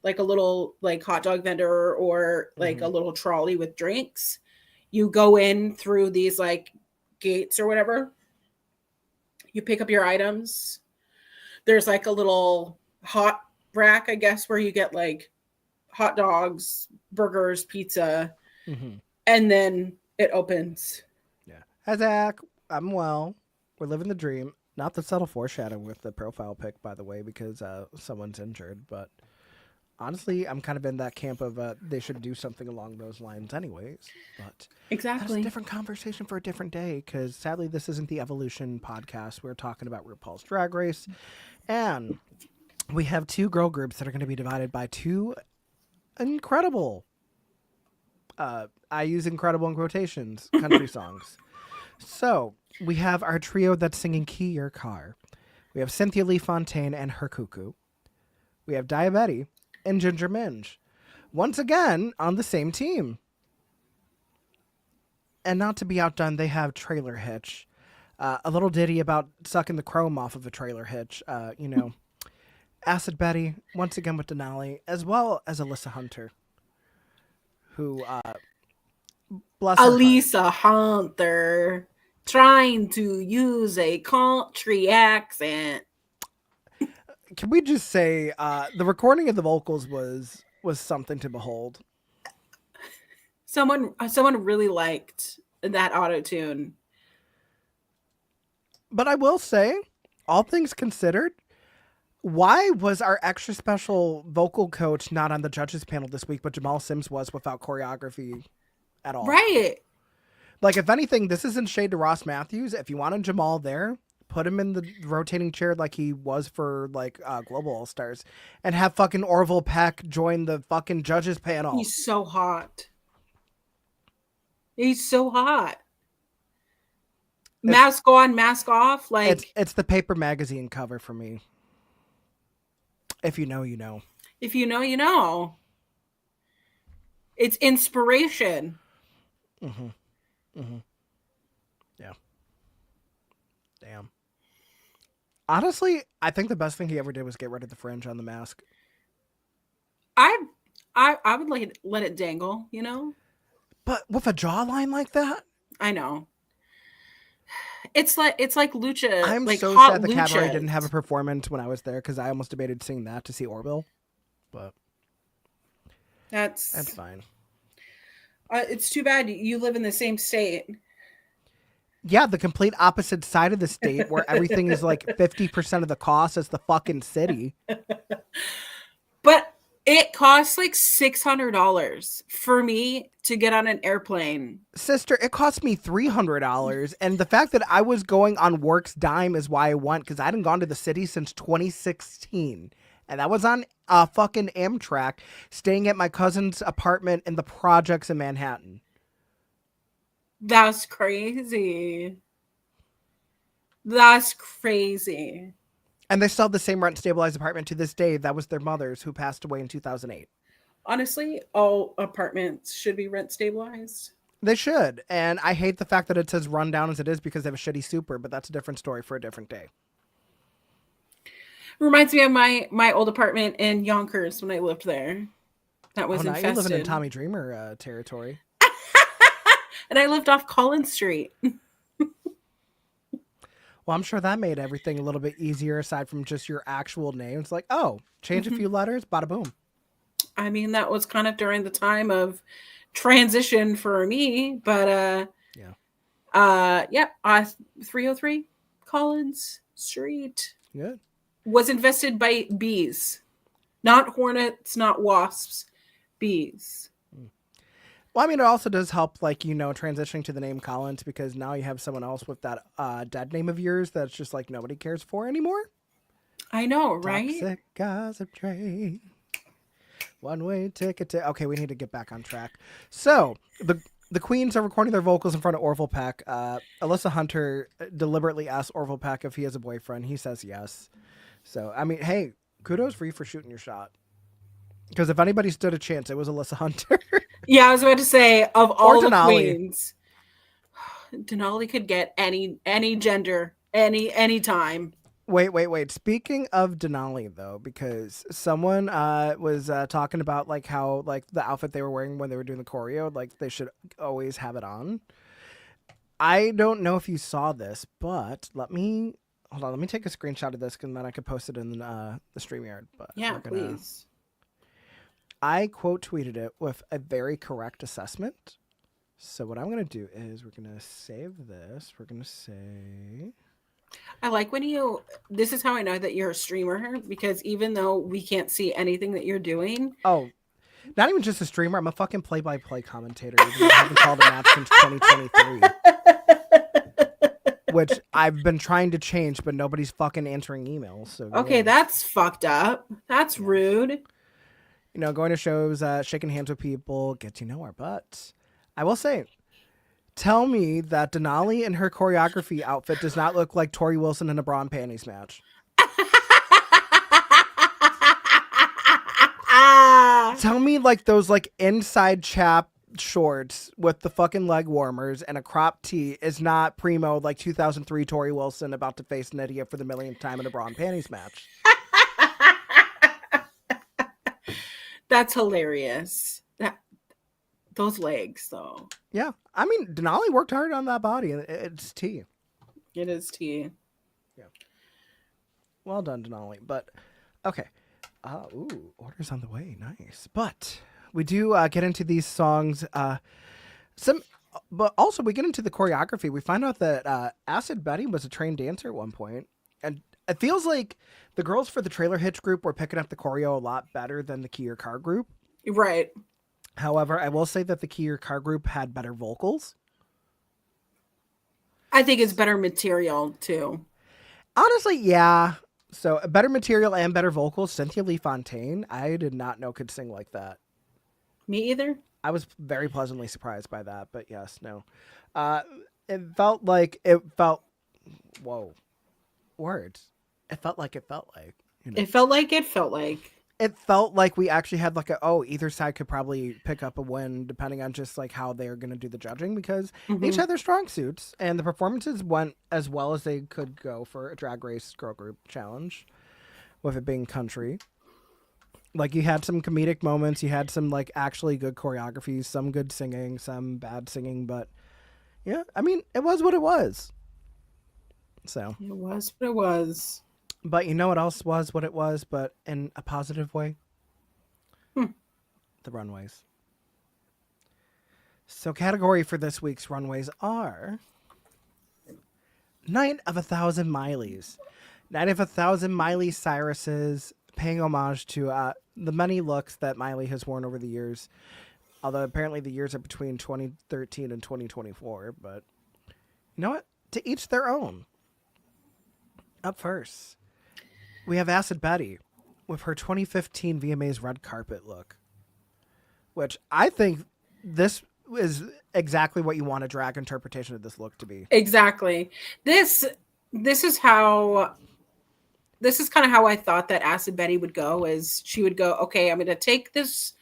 D: like a little like hot dog vendor or like a little trolley with drinks. You go in through these like gates or whatever. You pick up your items. There's like a little hot rack, I guess, where you get like hot dogs, burgers, pizza, and then it opens.
C: Yeah. Hi, Zach. I'm well. We're living the dream. Not the subtle foreshadowing with the profile pic, by the way, because someone's injured. But honestly, I'm kind of in that camp of they should do something along those lines anyways. But that's
D: Exactly.
C: a different conversation for a different day, because sadly, this isn't the Evolution podcast. We're talking about RuPaul's Drag Race. And we have two girl groups that are going to be divided by two incredible, I use incredible in quotations, country songs. So we have our trio that's singing Key Your Car. We have Cynthia Lee Fontaine and her cuckoo. We have Diabetti and Ginger Minge. Once again, on the same team. And not to be outdone, they have Trailer Hitch. A little ditty about sucking the chrome off of a trailer hitch. Acid Betty, once again with Denali, as well as Alyssa Hunter, who, bless her heart.
D: Alisa Hunter trying to use a country accent.
C: Can we just say the recording of the vocals was something to behold?
D: Someone really liked that auto tune.
C: But I will say, all things considered, why was our extra special vocal coach not on the judges panel this week, but Jamal Sims was without choreography at all?
D: Right.
C: Like, if anything, this isn't shade to Ross Matthews. If you wanted Jamal there, put him in the rotating chair like he was for, like, Global All-Stars, and have fucking Orville Peck join the fucking judges panel.
D: He's so hot. He's so hot. Mask on, mask off. Like,
C: It's the paper magazine cover for me. If you know, you know.
D: if you know, you know. It's inspiration.
C: Yeah. Damn. Honestly, I think the best thing he ever did was get rid of the fringe on the mask.
D: I would like let it dangle, you know?
C: But with a jawline like that?
D: I know. It's like lucha.
C: I'm
D: like
C: so
D: hot
C: sad the
D: lucha.
C: Cabaret didn't have a performance when I was there, because I almost debated seeing that to see Orville. But
D: That's
C: fine.
D: it's too bad you live in the same state.
C: Yeah, the complete opposite side of the state where everything is like 50% of the cost as the fucking city.
D: But it costs like $600 for me to get on an airplane.
C: Sister, it cost me $300. And the fact that I was going on work's dime is why I went, because I hadn't gone to the city since 2016. And that was on fucking Amtrak, staying at my cousin's apartment in the projects in Manhattan.
D: That's crazy. That's crazy.
C: And they still have the same rent stabilized apartment to this day. That was their mother's, who passed away in 2008.
D: Honestly, all apartments should be rent stabilized.
C: They should. And I hate the fact that it says run down as it is because they have a shitty super, but that's a different story for a different day.
D: Reminds me of my old apartment in Yonkers when I lived there. That was
C: now
D: infested.
C: you're living in Tommy Dreamer territory.
D: And I lived off Collins Street.
C: Well, I'm sure that made everything a little bit easier aside from just your actual name. It's like, oh, change a few letters, bada boom.
D: I mean, that was kind of during the time of transition for me, but 303 Collins Street
C: Good.
D: was infested by bees. Not hornets, not wasps, bees.
C: Well, I mean, it also does help, like, transitioning to the name Collins, because now you have someone else with that dead name of yours that's just like nobody cares for anymore.
D: I know, right?
C: Toxic gossip train. One-way ticket to... Okay, we need to get back on track. So, the queens are recording their vocals in front of Orville Peck. Alyssa Hunter deliberately asks Orville Peck if he has a boyfriend. He says yes. So, I mean, hey, kudos for you for shooting your shot. Because if anybody stood a chance, it was Alyssa Hunter.
D: Yeah, I was about to say, of all the
C: Denali.
D: queens, Denali could get any gender, any time.
C: Wait. Speaking of Denali, though, because someone was talking about like how like the outfit they were wearing when they were doing the choreo, like they should always have it on. I don't know if you saw this, but let me take a screenshot of this, and then I could post it in the StreamYard. But
D: Yeah, please.
C: I quote tweeted it with a very correct assessment. So what I'm gonna do is we're gonna save this. We're gonna say.
D: I like when you. This is how I know that you're a streamer, because even though we can't see anything that you're doing,
C: Oh, not even just a streamer. I'm a fucking play-by-play commentator. Even though I haven't called a match since 2023. Which I've been trying to change, but nobody's fucking answering emails. So
D: okay,
C: yeah.
D: that's fucked up. That's rude.
C: You know, going to shows, shaking hands with people, gets you nowhere. But I will say, tell me that Denali in her choreography outfit does not look like Tori Wilson in a bra and panties match. Tell me like those like inside chap shorts with the fucking leg warmers and a crop tee is not primo like 2003 Tori Wilson about to face Nydia for the millionth time in a bra and panties match.
D: That's hilarious. Those legs, though.
C: Yeah, I mean Denali worked hard on that body, and it's tea.
D: It is tea.
C: Yeah, well done, Denali. But okay, orders on the way, nice. But we do get into these songs. But also we get into the choreography. We find out that Acid Betty was a trained dancer at one point, and it feels like the girls for the Trailer Hitch group were picking up the choreo a lot better than the Key Your Car group.
D: Right.
C: However, I will say that the Key Your Car group had better vocals.
D: I think it's better material too.
C: Honestly, yeah. So better material and better vocals. Cynthia Lee Fontaine, I did not know could sing like that.
D: Me either.
C: I was very pleasantly surprised by that, but yes, no. It felt, whoa, words. It felt like, you know.
D: It felt like.
C: It felt like we actually had like either side could probably pick up a win depending on just like how they're going to do the judging, because they each had their strong suits and the performances went as well as they could go for a Drag Race girl group challenge, with it being country. Like you had some comedic moments, you had some like actually good choreography, some good singing, some bad singing, but yeah, I mean, it was what it was. So
D: It was what it was.
C: But you know what else was what it was, but in a positive way? The runways. So category for this week's runways are Night of 1,000 Mileys. Night of 1,000 Miley Cyruses, paying homage to the many looks that Miley has worn over the years. Although apparently the years are between 2013 and 2024. But you know what? To each their own. Up first, we have Acid Betty with her 2015 VMA's red carpet look, which I think this is exactly what you want a drag interpretation of this look to be.
D: Exactly. This is kind of how I thought that Acid Betty would go. Is she would go, okay, I'm going to take this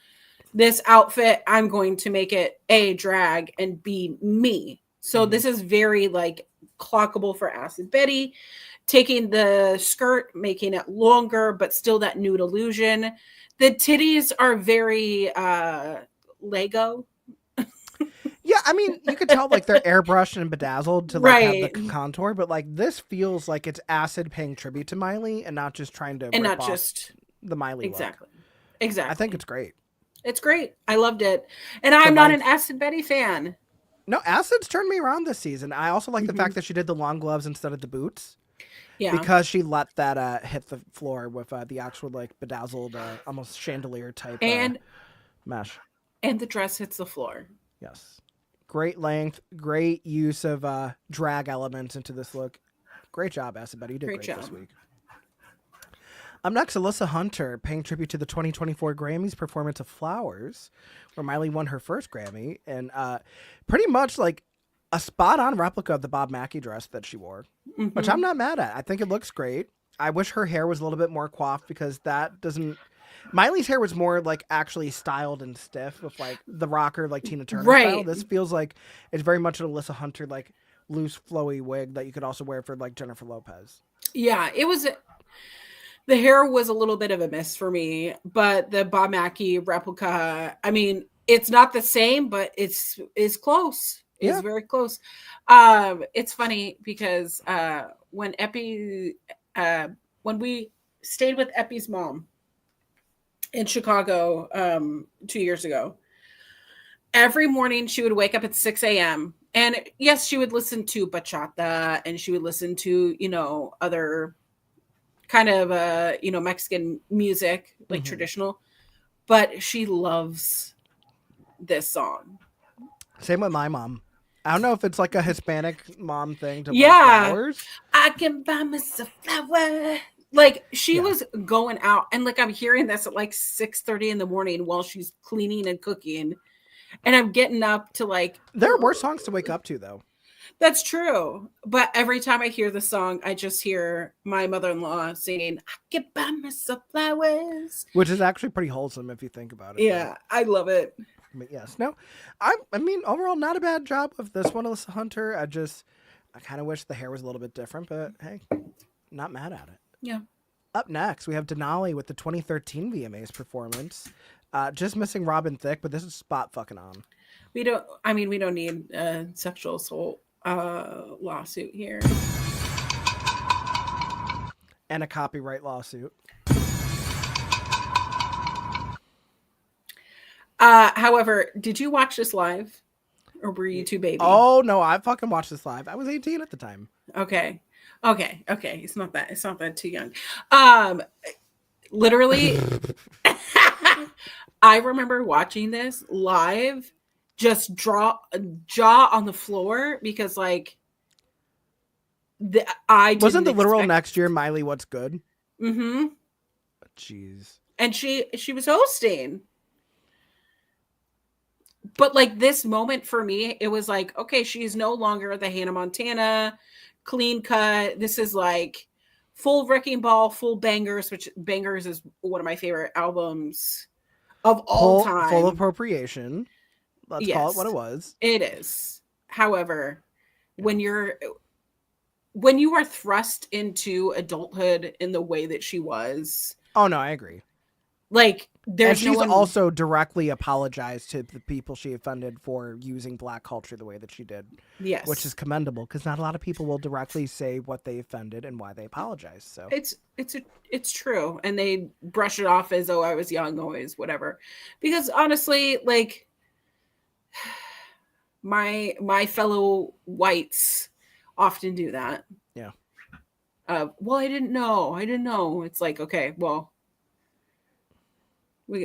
D: outfit, I'm going to make it a drag and be me. So this is very like clockable for Acid Betty. Taking the skirt, making it longer, but still that nude illusion. The titties are very Lego.
C: Yeah, I mean, you could tell like they're airbrushed and bedazzled to like have the contour, but like this feels like it's Acid paying tribute to Miley and not just trying to rip off the Miley
D: exactly.
C: look.
D: Exactly.
C: I think it's great.
D: It's great. I loved it. And I'm not an Acid Betty fan.
C: No, Acid's turned me around this season. I also like the fact that she did the long gloves instead of the boots.
D: Yeah.
C: Because she let that hit the floor with the actual like bedazzled, almost chandelier type mesh.
D: And the dress hits the floor.
C: Yes. Great length, great use of drag elements into this look. Great job, Acid Betty. You did great this week. Up next, Alyssa Hunter, paying tribute to the 2024 Grammys performance of Flowers, where Miley won her first Grammy, and pretty much like a spot-on replica of the Bob Mackie dress that she wore, which I'm not mad at. I think it looks great. I wish her hair was a little bit more coiffed because that doesn't... Miley's hair was more like actually styled and stiff with like the rocker, like Tina Turner
D: Right.
C: style. This feels like it's very much an Alyssa Hunter, like loose, flowy wig that you could also wear for like Jennifer Lopez.
D: Yeah, it was. The hair was a little bit of a miss for me, but the Bob Mackie replica, I mean, it's not the same, but it's close. It's
C: Yeah.
D: very close. It's funny because when Epi, when we stayed with Epi's mom in Chicago 2 years ago, every morning she would wake up at 6 a.m. And yes, she would listen to bachata and she would listen to, other kind of Mexican music, like traditional, but she loves this song.
C: Same with my mom. I don't know if it's like a Hispanic mom thing to buy
D: Yeah.
C: flowers.
D: I can buy myself a flower. Like she was going out, and like I'm hearing this at like 6:30 in the morning while she's cleaning and cooking, and I'm getting up to like.
C: There are worse songs to wake up to, though.
D: That's true. But every time I hear the song, I just hear my mother-in-law singing, I can buy myself flowers.
C: Which is actually pretty wholesome if you think about it.
D: Yeah, I love it.
C: But yes. No, I mean, overall, not a bad job of this one, Alyssa Hunter. I kind of wish the hair was a little bit different, but hey, not mad at it.
D: Yeah.
C: Up next, we have Denali with the 2013 VMAs performance. Just missing Robin Thicke, but this is spot fucking on.
D: We don't need a sexual assault lawsuit here.
C: And a copyright lawsuit.
D: However, did you watch this live? Or were you too baby?
C: Oh no, I fucking watched this live. I was 18 at the time.
D: Okay. It's not that too young. Literally I remember watching this live, just jaw on the floor because like I
C: wasn't the
D: didn't
C: literal
D: expect-
C: next year Miley What's Good?
D: Mm-hmm.
C: Jeez.
D: And she was hosting. But like this moment for me, it was like, okay, she's no longer the Hannah Montana clean cut. This is like full wrecking ball, full bangers, which Bangers is one of my favorite albums of all time.
C: Full appropriation. Let's call it
D: Yes.
C: what it was.
D: It is. However, when you are thrust into adulthood in the way that she was,
C: Oh no, I agree.
D: like
C: And
D: there's
C: she's
D: no one
C: also directly apologized to the people she offended for using black culture the way that she did,
D: yes,
C: which is commendable because not a lot of people will directly say what they offended and why they apologize. So
D: it's true, and they brush it off as, oh, I was young, always whatever, because honestly, like my fellow whites often do that.
C: Yeah.
D: Well, I didn't know. It's like, okay, well,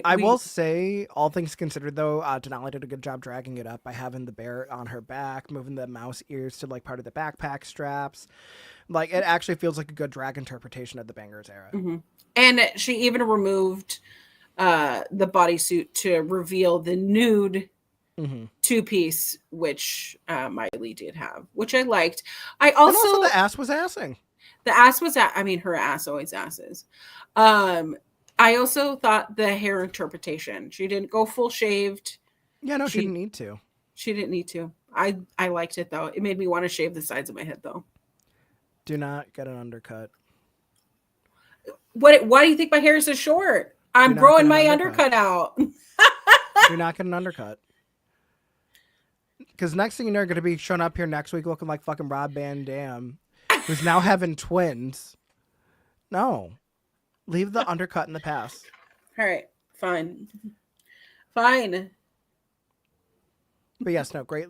C: I will say, all things considered, though, Denali did a good job dragging it up by having the bear on her back, moving the mouse ears to like part of the backpack straps. Like it actually feels like a good drag interpretation of the Bangers era.
D: Mm-hmm. And she even removed the bodysuit to reveal the nude two-piece, which Miley did have, which I liked. I also
C: the ass was assing.
D: The ass was I mean, her ass always asses. I also thought the hair interpretation, she didn't go full shaved.
C: Yeah, no, she didn't need to.
D: She didn't need to. I liked it though. It made me want to shave the sides of my head though.
C: Do not get an undercut.
D: Why do you think my hair is so short? I'm growing my undercut out.
C: Do not get an undercut. Because next thing you know, you're going to be showing up here next week looking like fucking Rob Van Dam, who's now having twins. No. Leave the undercut in the past.
D: All right. Fine.
C: But yes, no, great.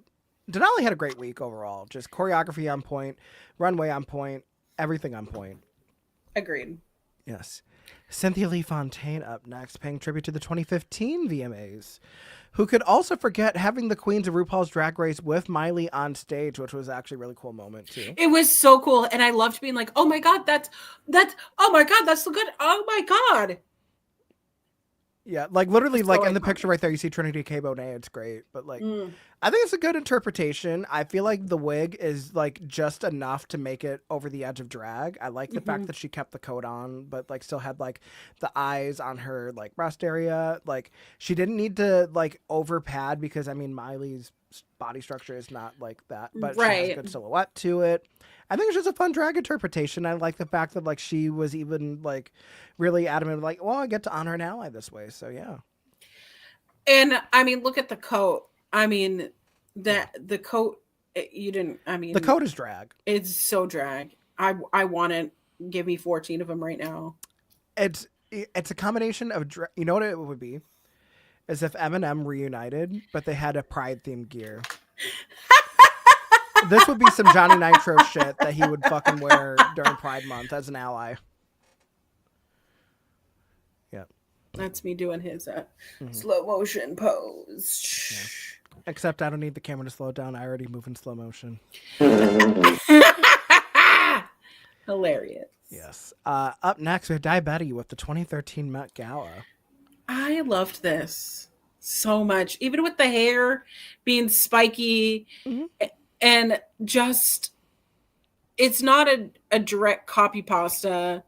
C: Denali had a great week overall. Just choreography on point, runway on point, everything on point.
D: Agreed.
C: Yes. Cynthia Lee Fontaine up next, paying tribute to the 2015 VMAs, who could also forget having the queens of RuPaul's Drag Race with Miley on stage, which was actually a really cool moment too.
D: It was so cool, and I loved being like, "Oh my god, that's oh my god, that's so good! Oh my god!"
C: Yeah, like literally, like
D: so
C: in the
D: iconic.
C: picture right there, you see Trinity K. Bonet. It's great, but like, I think it's a good interpretation. I feel like the wig is like just enough to make it over the edge of drag. I like the fact that she kept the coat on, but like still had like the eyes on her like breast area. Like she didn't need to like over pad because I mean Miley's body structure is not like that, but she has a
D: Right.
C: good silhouette to it. I think it's just a fun drag interpretation. I like the fact that like she was even like really adamant, like, well, I get to honor an ally this way. So yeah.
D: And I mean, look at the coat. I mean, the coat. You didn't. I mean,
C: The coat is drag.
D: it's so drag. I want it. Give me 14 of them right now.
C: It's a combination of you know what it would be, is if Eminem reunited, but they had a Pride themed gear. This would be some Johnny Nitro shit that he would fucking wear during Pride Month as an ally. Yeah.
D: That's me doing his slow motion pose.
C: Except I don't need the camera to slow down. I already move in slow motion.
D: Hilarious.
C: Yes. Up next, we have Diabetti with the 2013 Met Gala.
D: I loved this so much, even with the hair being spiky and just, it's not a direct copy pasta,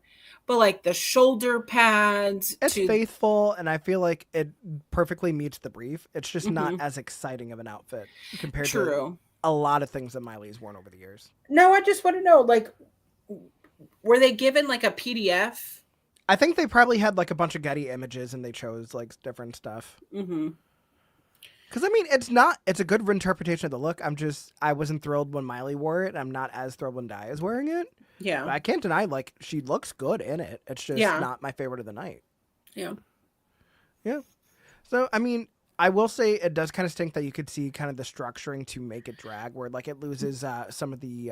D: but like the shoulder pads.
C: It's faithful, and I feel like it perfectly meets the brief. It's just not as exciting of an outfit compared to a lot of things that Miley's worn over the years.
D: No, I just want to know, like, were they given like a PDF?
C: I think they probably had like a bunch of Getty images and they chose like different stuff. Because I mean, it's a good interpretation of the look. I wasn't thrilled when Miley wore it. I'm not as thrilled when Di is wearing it.
D: Yeah.
C: But I can't deny, like, she looks good in it. It's just not my favorite of the night.
D: Yeah.
C: Yeah. So, I mean, I will say it does kind of stink that you could see kind of the structuring to make it drag where like it loses some of the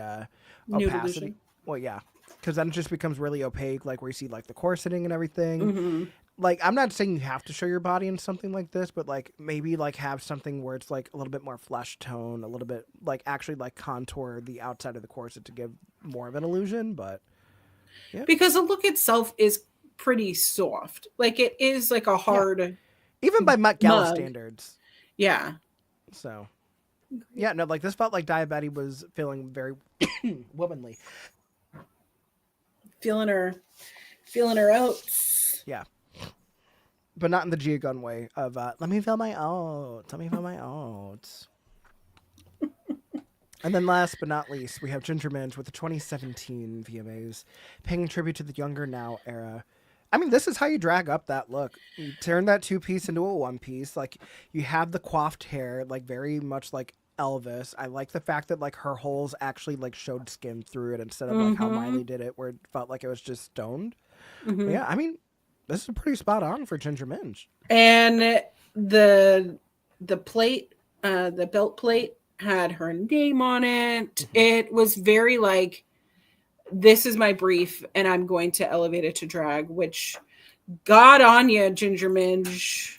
C: opacity. Well, yeah. Because then it just becomes really opaque, like where you see like the corseting and everything. Like, I'm not saying you have to show your body in something like this, but like maybe like have something where it's like a little bit more flesh tone, a little bit like actually like contour the outside of the corset to give more of an illusion. But yeah.
D: Because the look itself is pretty soft. Like it is like a hard,
C: even by Met Gala standards.
D: Yeah.
C: So yeah, no, like this felt like Diabetti was feeling very womanly.
D: Feeling her oats.
C: Yeah. But not in the Gia Gunn way of let me feel my oats. Let me feel my oats. And then last but not least, we have Ginger Minj with the 2017 VMAs, paying tribute to the Younger Now era. I mean, this is how you drag up that look. You turn that two-piece into a one-piece. Like, you have the coiffed hair, like very much like Elvis. I like the fact that like her holes actually like showed skin through it instead of like how Miley did it, where it felt like it was just stoned. But yeah, I mean, this is pretty spot on for Ginger Minj.
D: And the plate, the belt plate had her name on it. It was very like, this is my brief and I'm going to elevate it to drag, which God on you, Ginger Minj.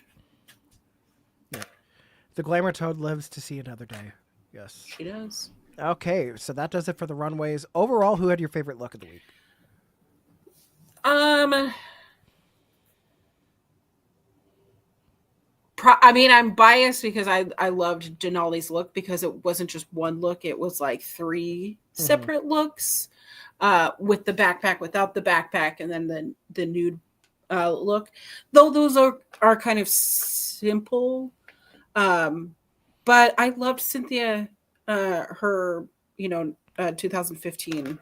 C: Yeah. The glamour toad lives to see another day. Yes.
D: She does.
C: Okay, so that does it for the runways. Overall, who had your favorite look of the week?
D: I mean, I'm biased because I loved Denali's look because it wasn't just one look. It was like three separate looks with the backpack, without the backpack, and then the nude look. Though those are kind of simple. But I loved Cynthia, her, 2015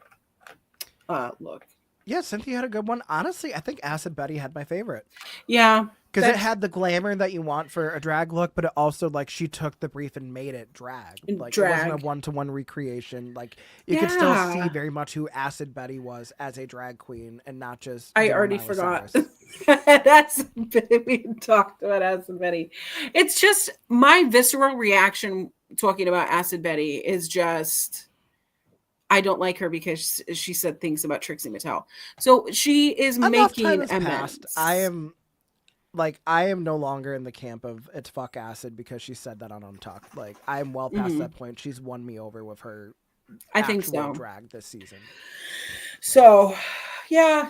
D: look.
C: Yeah, Cynthia had a good one. Honestly, I think Acid Betty had my favorite.
D: Yeah.
C: Because it had the glamour that you want for a drag look, but it also, like, she took the brief and made it drag. Like, it wasn't a one-to-one recreation. Like, you could still see very much who Acid Betty was as a drag queen and not just...
D: I already forgot. Acid Betty. We talked about Acid Betty. It's just, my visceral reaction talking about Acid Betty is just... I don't like her because she said things about Trixie Mattel. So she is making amends.
C: I am no longer in the camp of it's fuck Acid because she said that on Untucked. Like, I'm well past that point. She's won me over with her
D: I think so.
C: drag this season.
D: So yeah,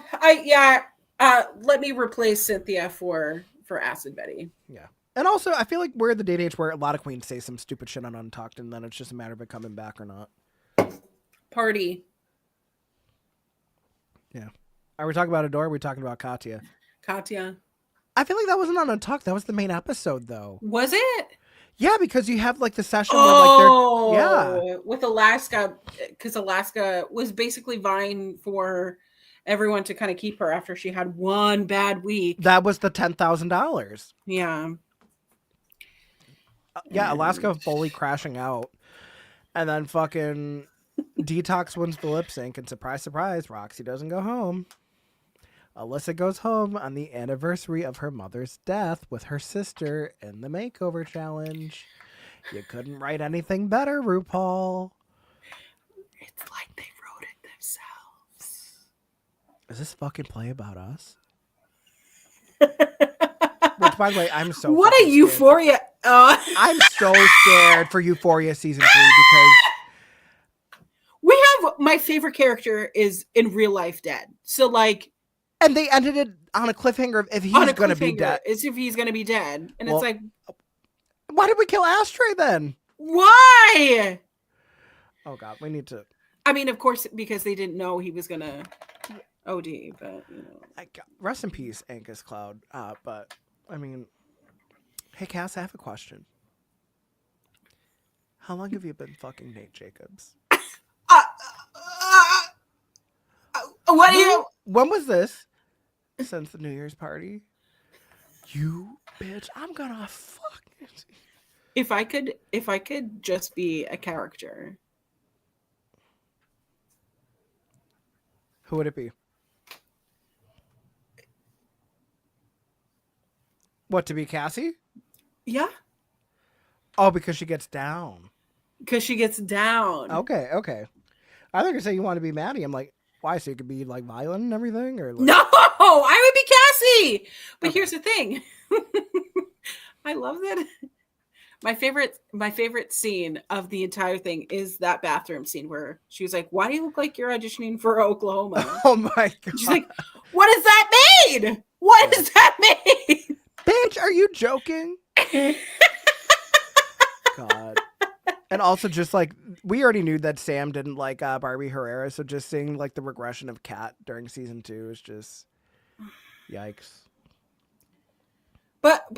D: let me replace Cynthia for Acid Betty.
C: Yeah. And also, I feel like we're at the date age where a lot of queens say some stupid shit on Untucked, and then it's just a matter of it coming back or not.
D: Party.
C: Yeah. Are we talking about Adore? Or are we talking about Katya?
D: Katya.
C: I feel like that wasn't on Untucked. That was the main episode, though.
D: Was it?
C: Yeah, because you have like the session where like they're
D: With Alaska, because Alaska was basically vying for everyone to kind of keep her after she had one bad week.
C: that was the $10,000.
D: Yeah.
C: Yeah, Alaska fully crashing out, and then fucking Detox wins the lip sync, and surprise, surprise, Roxy doesn't go home. Alyssa goes home on the anniversary of her mother's death with her sister in the makeover challenge. You couldn't write anything better, RuPaul.
D: It's like they wrote it themselves.
C: Is this fucking play about us? Which, by the way, I'm so
D: What a
C: fucking scared.
D: euphoria.
C: I'm so scared for Euphoria season 3 because
D: We have my favorite character is in real life dead. So like
C: and they ended it on a cliffhanger of if he's
D: on a
C: gonna be
D: cliffhanger,
C: dead.
D: it's if he's gonna be dead. And
C: Well,
D: it's like,
C: why did we kill Ashtray then?
D: why?
C: Oh god, we need to
D: I mean, of course, because they didn't know he was gonna OD, but you know.
C: rest in peace, Angus Cloud. But I mean, hey Cass, I have a question. How long have you been fucking Nate Jacobs?
D: What do you?
C: When was this? Since the New Year's party? You bitch, I'm gonna fuck.
D: If I could just be a character,
C: Who would it be? What, to be Cassie?
D: yeah,
C: Oh, because she gets down.
D: because she gets down.
C: Okay. I think you say you want to be Maddie. I'm like, why? So you could be like violent and everything, or like...
D: No, I would be Cassie. But
C: Okay.
D: here's the thing. I love that. My favorite scene of the entire thing is that bathroom scene where she was like, "Why do you look like you're auditioning for Oklahoma?"
C: Oh my god,
D: She's like, "What does that mean? What does that mean?"
C: bitch, are you joking? God. And also, just like we already knew that Sam didn't like Barbie Herrera, so just seeing like the regression of Kat during season 2 is just yikes.
D: But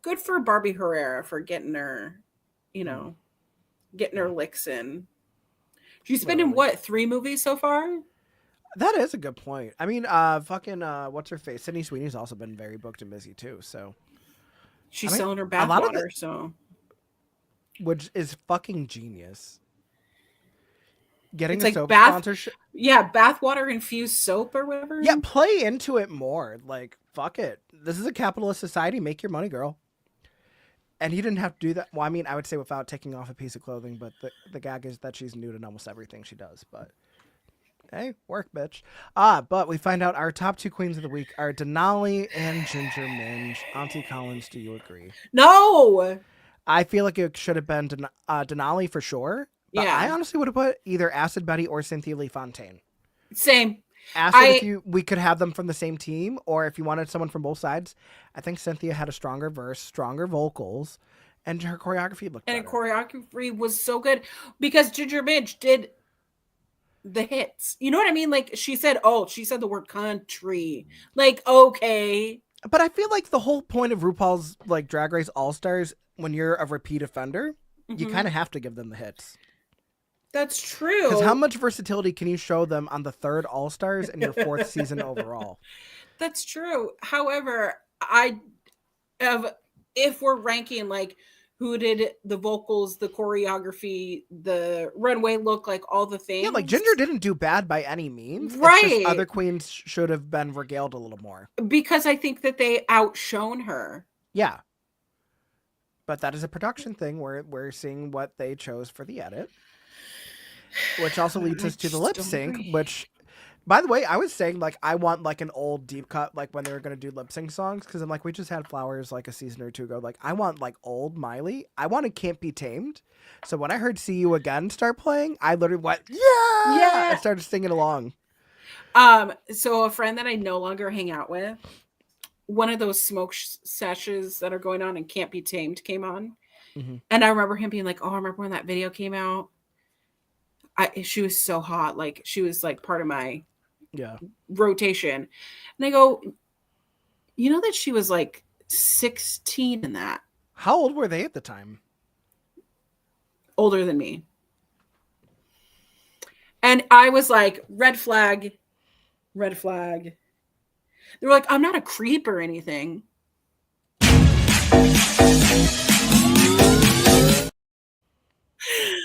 D: good for Barbie Herrera for getting her, getting her licks in. She's been in what, 3 movies so far?
C: That is a good point. I mean, what's her face? Sydney Sweeney's also been very booked and busy too. So
D: She's
C: I mean,
D: selling her
C: a lot of
D: bathwater, so
C: which is fucking genius. Getting
D: it's
C: a
D: like
C: soap
D: bath,
C: sponsorship.
D: yeah, bathwater infused soap or whatever.
C: Yeah, play into it more. Like, fuck it. This is a capitalist society. Make your money, girl. And you didn't have to do that. Well, I mean, I would say without taking off a piece of clothing, but the gag is that she's nude in almost everything she does. But hey, work, bitch. But we find out our top 2 queens of the week are Denali and Ginger Minge. Auntie Collins, do you agree?
D: No.
C: I feel like it should have been Denali for sure. But
D: Yeah.
C: I honestly would have put either Acid Betty or Cynthia Lee Fontaine.
D: Same.
C: Acid, we could have them from the same team, or if you wanted someone from both sides, I think Cynthia had a stronger verse, stronger vocals, and her choreography looked
D: And
C: better.
D: her choreography was so good because Ginger Midge did the hits. You know what I mean? Like she said the word country. Like, okay.
C: But I feel like the whole point of RuPaul's like Drag Race All Stars, when you're a repeat offender, you kind of have to give them the hits.
D: That's true.
C: Because how much versatility can you show them on the 3rd All Stars in your 4th season overall?
D: That's true. However, if we're ranking like who did the vocals, the choreography, the runway look, like all the things.
C: Yeah, like Ginger didn't do bad by any means.
D: Right.
C: It's just other queens should have been regaled a little more.
D: Because I think that they outshone her.
C: Yeah. But that is a production thing where we're seeing what they chose for the edit. Which also leads us to the lip sync, which, by the way, I was saying, like, I want, like, an old deep cut, like, when they were going to do lip sync songs, because I'm like, we just had Flowers, like, a season or 2 ago. Like, I want, like, old Miley. I want a Can't Be Tamed. So when I heard See You Again start playing, I literally went, yeah! I started singing along.
D: So a friend that I no longer hang out with, one of those smoke sessions that are going on and Can't Be Tamed came on.
C: Mm-hmm.
D: And I remember him being like, oh, I remember when that video came out. She was so hot. Like, she was like part of my rotation. And I go, you know that she was like 16 in that?
C: How old were they at the time?
D: Older than me. And I was like, red flag, red flag. They were like, I'm not a creep or anything.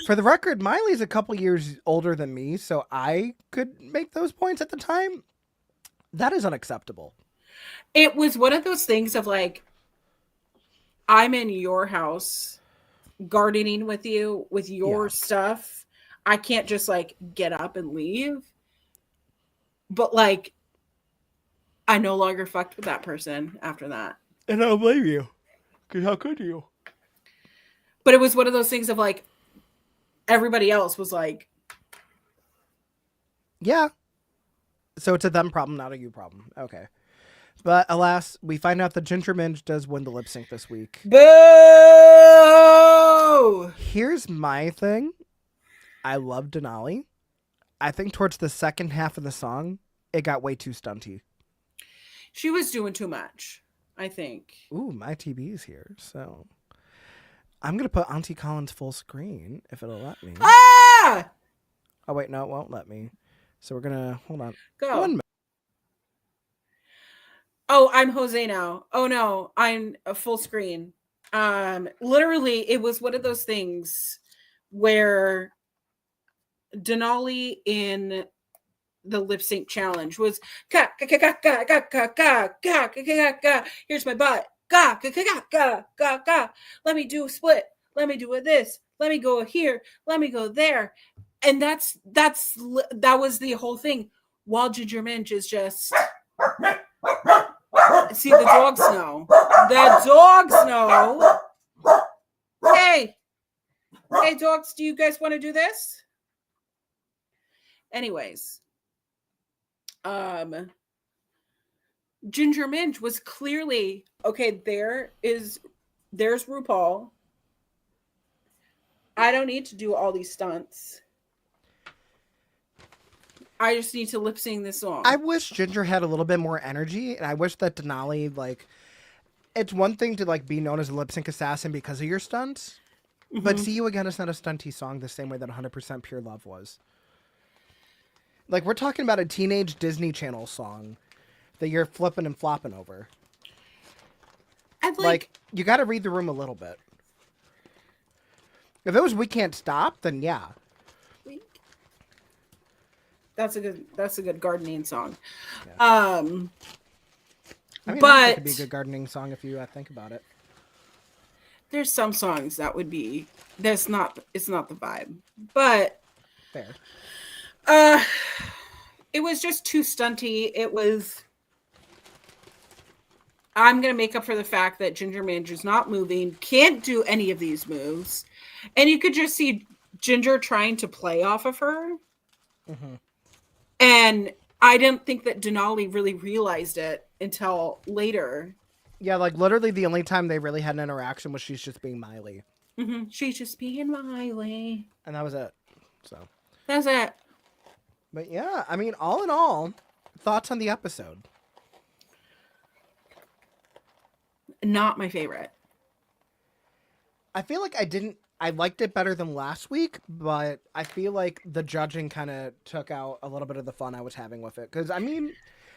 C: For the record, Miley's a couple years older than me, so I could make those points at the time. That is unacceptable.
D: It was one of those things of like, I'm in your house gardening with you with your stuff. I can't just like get up and leave. But like, I no longer fucked with that person after that.
C: And I don't blame you. Because how could you?
D: But it was one of those things of like, everybody else was like,
C: yeah. So it's a them problem, not a you problem. Okay. But alas, we find out that Ginger Minj does win the lip sync this week.
D: boo!
C: Here's my thing. I love Denali. I think towards the second half of the song, it got way too stunty.
D: She was doing too much, I think.
C: Ooh, my TB is here, so I'm going to put Auntie Collins full screen if it'll let me.
D: Ah!
C: Oh, wait, no, it won't let me. So we're going to, hold on.
D: Go.
C: 1 minute.
D: Oh, I'm Jose now. Oh no, I'm a full screen. Literally, it was one of those things where Denali in the lip sync challenge was ga ga ga ga ga ga ga ga ga ga ga. Here's my butt. Ga ga ga ga ga ga. Let me do a split. Let me do a this. Let me go here. Let me go there. And that was the whole thing. While Ginger Minj is just. See, the dogs know. The dogs know. Hey, dogs, do you guys want to do this? Anyways, Ginger Minj was clearly okay. There's RuPaul. I don't need to do all these stunts. I just need to lip sync this song.
C: I wish Ginger had a little bit more energy, and I wish that Denali, like, it's one thing to, like, be known as a lip sync assassin because of your stunts, but See You Again is not a stunty song the same way that 100% Pure Love was. Like, we're talking about a teenage Disney Channel song that you're flipping and flopping over.
D: I'd
C: like, you got to read the room a little bit. If it was We Can't Stop, then yeah.
D: That's a good gardening song.
C: Yeah. I mean,
D: but
C: it could be a good gardening song if you think about it.
D: There's some songs that would be it's not the vibe. But
C: fair.
D: It was just too stunty. It was I'm gonna make up for the fact that Ginger Minj is not moving, can't do any of these moves. And you could just see Ginger trying to play off of her.
C: Mm-hmm.
D: And I didn't think that Denali really realized it until later.
C: Yeah, like literally the only time they really had an interaction was she's just being Miley.
D: Mm-hmm. She's just being Miley.
C: And that was it. So
D: that's it.
C: But yeah, I mean, all in all, thoughts on the episode?
D: Not my favorite.
C: I feel like I liked it better than last week, but I feel like the judging kind of took out a little bit of the fun I was having with it. Because, I mean,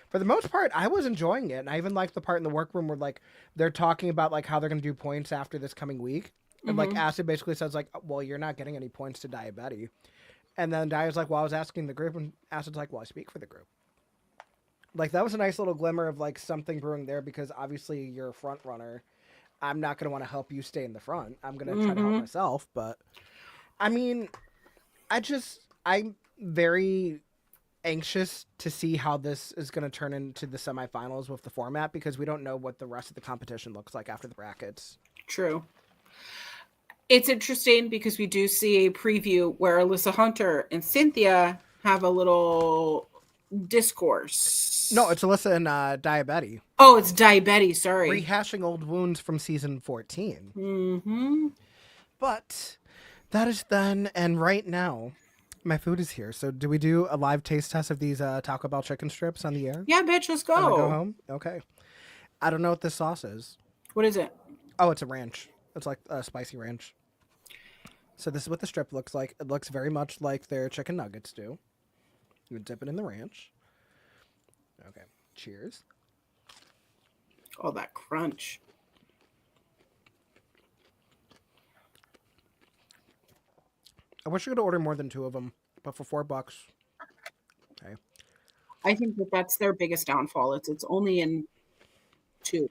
C: for the most part, I was enjoying it. And I even liked the part in the workroom where, like, they're talking about, like, how they're going to do points after this coming week. And, like, Acid basically says, like, well, you're not getting any points to Diabetes. And then Dia's like, well, I was asking the group. And Acid's like, well, I speak for the group. Like, that was a nice little glimmer of, like, something brewing there because, obviously, you're a front runner. I'm not going to want to help you stay in the front. I'm going to try to help myself. But, I mean, I'm very anxious to see how this is going to turn into the semifinals with the format because we don't know what the rest of the competition looks like after the brackets.
D: True. It's interesting because we do see a preview where Alyssa Hunter and Cynthia have a little Discourse.
C: No, it's Alyssa and Diabetes.
D: Oh, it's Diabetes. Sorry.
C: Rehashing old wounds from season 14.
D: Mm-hmm.
C: But that is done, and right now, my food is here. So do we do a live taste test of these Taco Bell chicken strips on the air?
D: Yeah, bitch, let's
C: When I go
D: go.
C: home? Okay. I don't know what this sauce is.
D: What is it?
C: Oh, it's a ranch. It's like a spicy ranch. So this is what the strip looks like. It looks very much like their chicken nuggets do. You dip it in the ranch. Okay. Cheers.
D: Oh, that crunch.
C: I wish you could order more than 2 of them, but for $4, okay.
D: I think that's their biggest downfall. It's only in 2.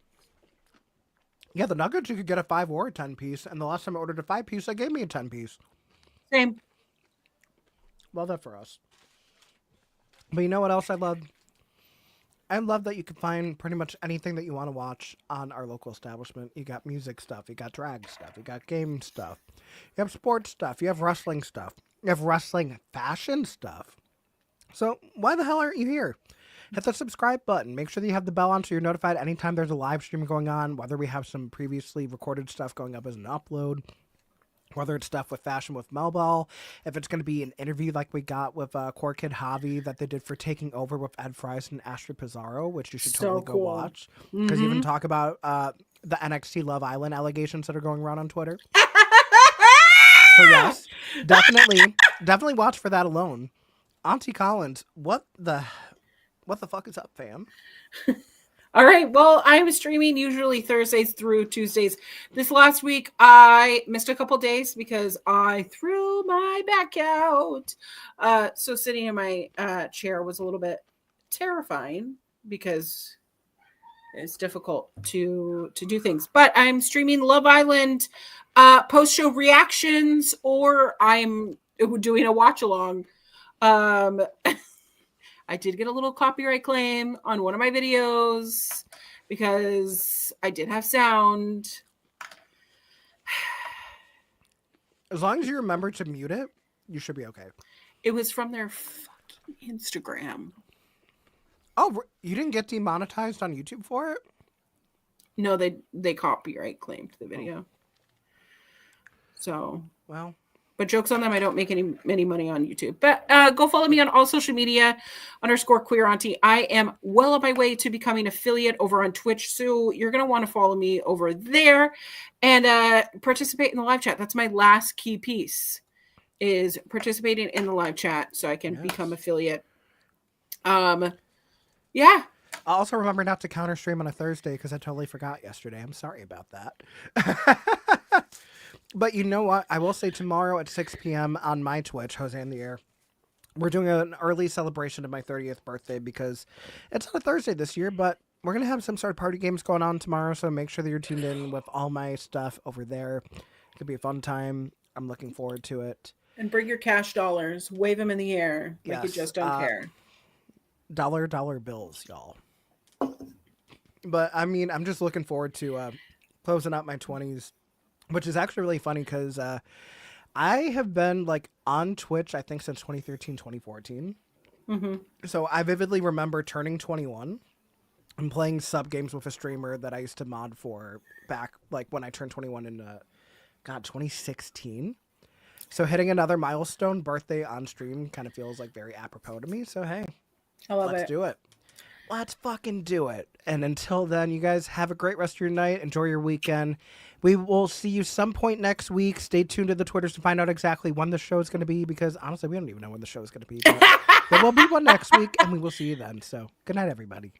C: Yeah, the nuggets you could get a 5 or a 10 piece, and the last time I ordered a 5 piece, they gave me a 10 piece.
D: Same.
C: Love that for us. But you know what else I love? I love that you can find pretty much anything that you want to watch on our local establishment. You got music stuff, you got drag stuff, you got game stuff, you have sports stuff, you have wrestling stuff, you have wrestling fashion stuff. So why the hell aren't you here? Hit the subscribe button. Make sure that you have the bell on so you're notified anytime there's a live stream going on, whether we have some previously recorded stuff going up as an upload, whether it's stuff with Fashion with Melbell, if it's going to be an interview like we got with Core Kid Javi that they did for Taking Over with Ed Fries and Astrid Pizarro, which you should
D: So
C: totally go
D: cool.
C: watch. Because you even talk about the NXT Love Island allegations that are going around on Twitter. So yes, definitely watch for that alone. Auntie Collins, what the fuck is up, fam?
D: All right. Well, I'm streaming usually Thursdays through Tuesdays. This last week, I missed a couple days because I threw my back out. So sitting in my chair was a little bit terrifying because it's difficult to do things. But I'm streaming Love Island post-show reactions, or I'm doing a watch-along. I did get a little copyright claim on one of my videos because I did have sound.
C: As long as you remember to mute it, you should be okay.
D: It was from their fucking Instagram.
C: Oh, you didn't get demonetized on YouTube for it?
D: No, they copyright claimed the video. So,
C: Well,
D: but jokes on them. I don't make any money on YouTube. But go follow me on all social media _queer auntie. I am well on my way to becoming affiliate over on Twitch. So you're going to want to follow me over there and participate in the live chat. That's my last key piece, is participating in the live chat so I can become affiliate. Yeah.
C: I'll also remember not to counter stream on a Thursday because I totally forgot yesterday. I'm sorry about that. But you know what? I will say tomorrow at 6 p.m. on my Twitch, Jose in the Air, we're doing an early celebration of my 30th birthday because it's on a Thursday this year, but we're going to have some sort of party games going on tomorrow, so make sure that you're tuned in with all my stuff over there. It'll be a fun time. I'm looking forward to it.
D: And bring your cash dollars. Wave them in the air like you
C: Yes,
D: just don't care.
C: Dollar bills, y'all. But, I mean, I'm just looking forward to closing out my 20s. Which is actually really funny because I have been like on Twitch, I think, since 2013, 2014.
D: Mm-hmm.
C: So I vividly remember turning 21 and playing sub games with a streamer that I used to mod for back like when I turned 21 in 2016. So hitting another milestone birthday on stream kind of feels like very apropos to me. So hey,
D: I love
C: let's
D: it.
C: do it. Let's fucking do it. And until then, you guys have a great rest of your night. Enjoy your weekend. We will see you some point next week. Stay tuned to the Twitters to find out exactly when the show is going to be, because honestly, we don't even know when the show is going to be. But there will be one next week, and we will see you then. So good night, everybody.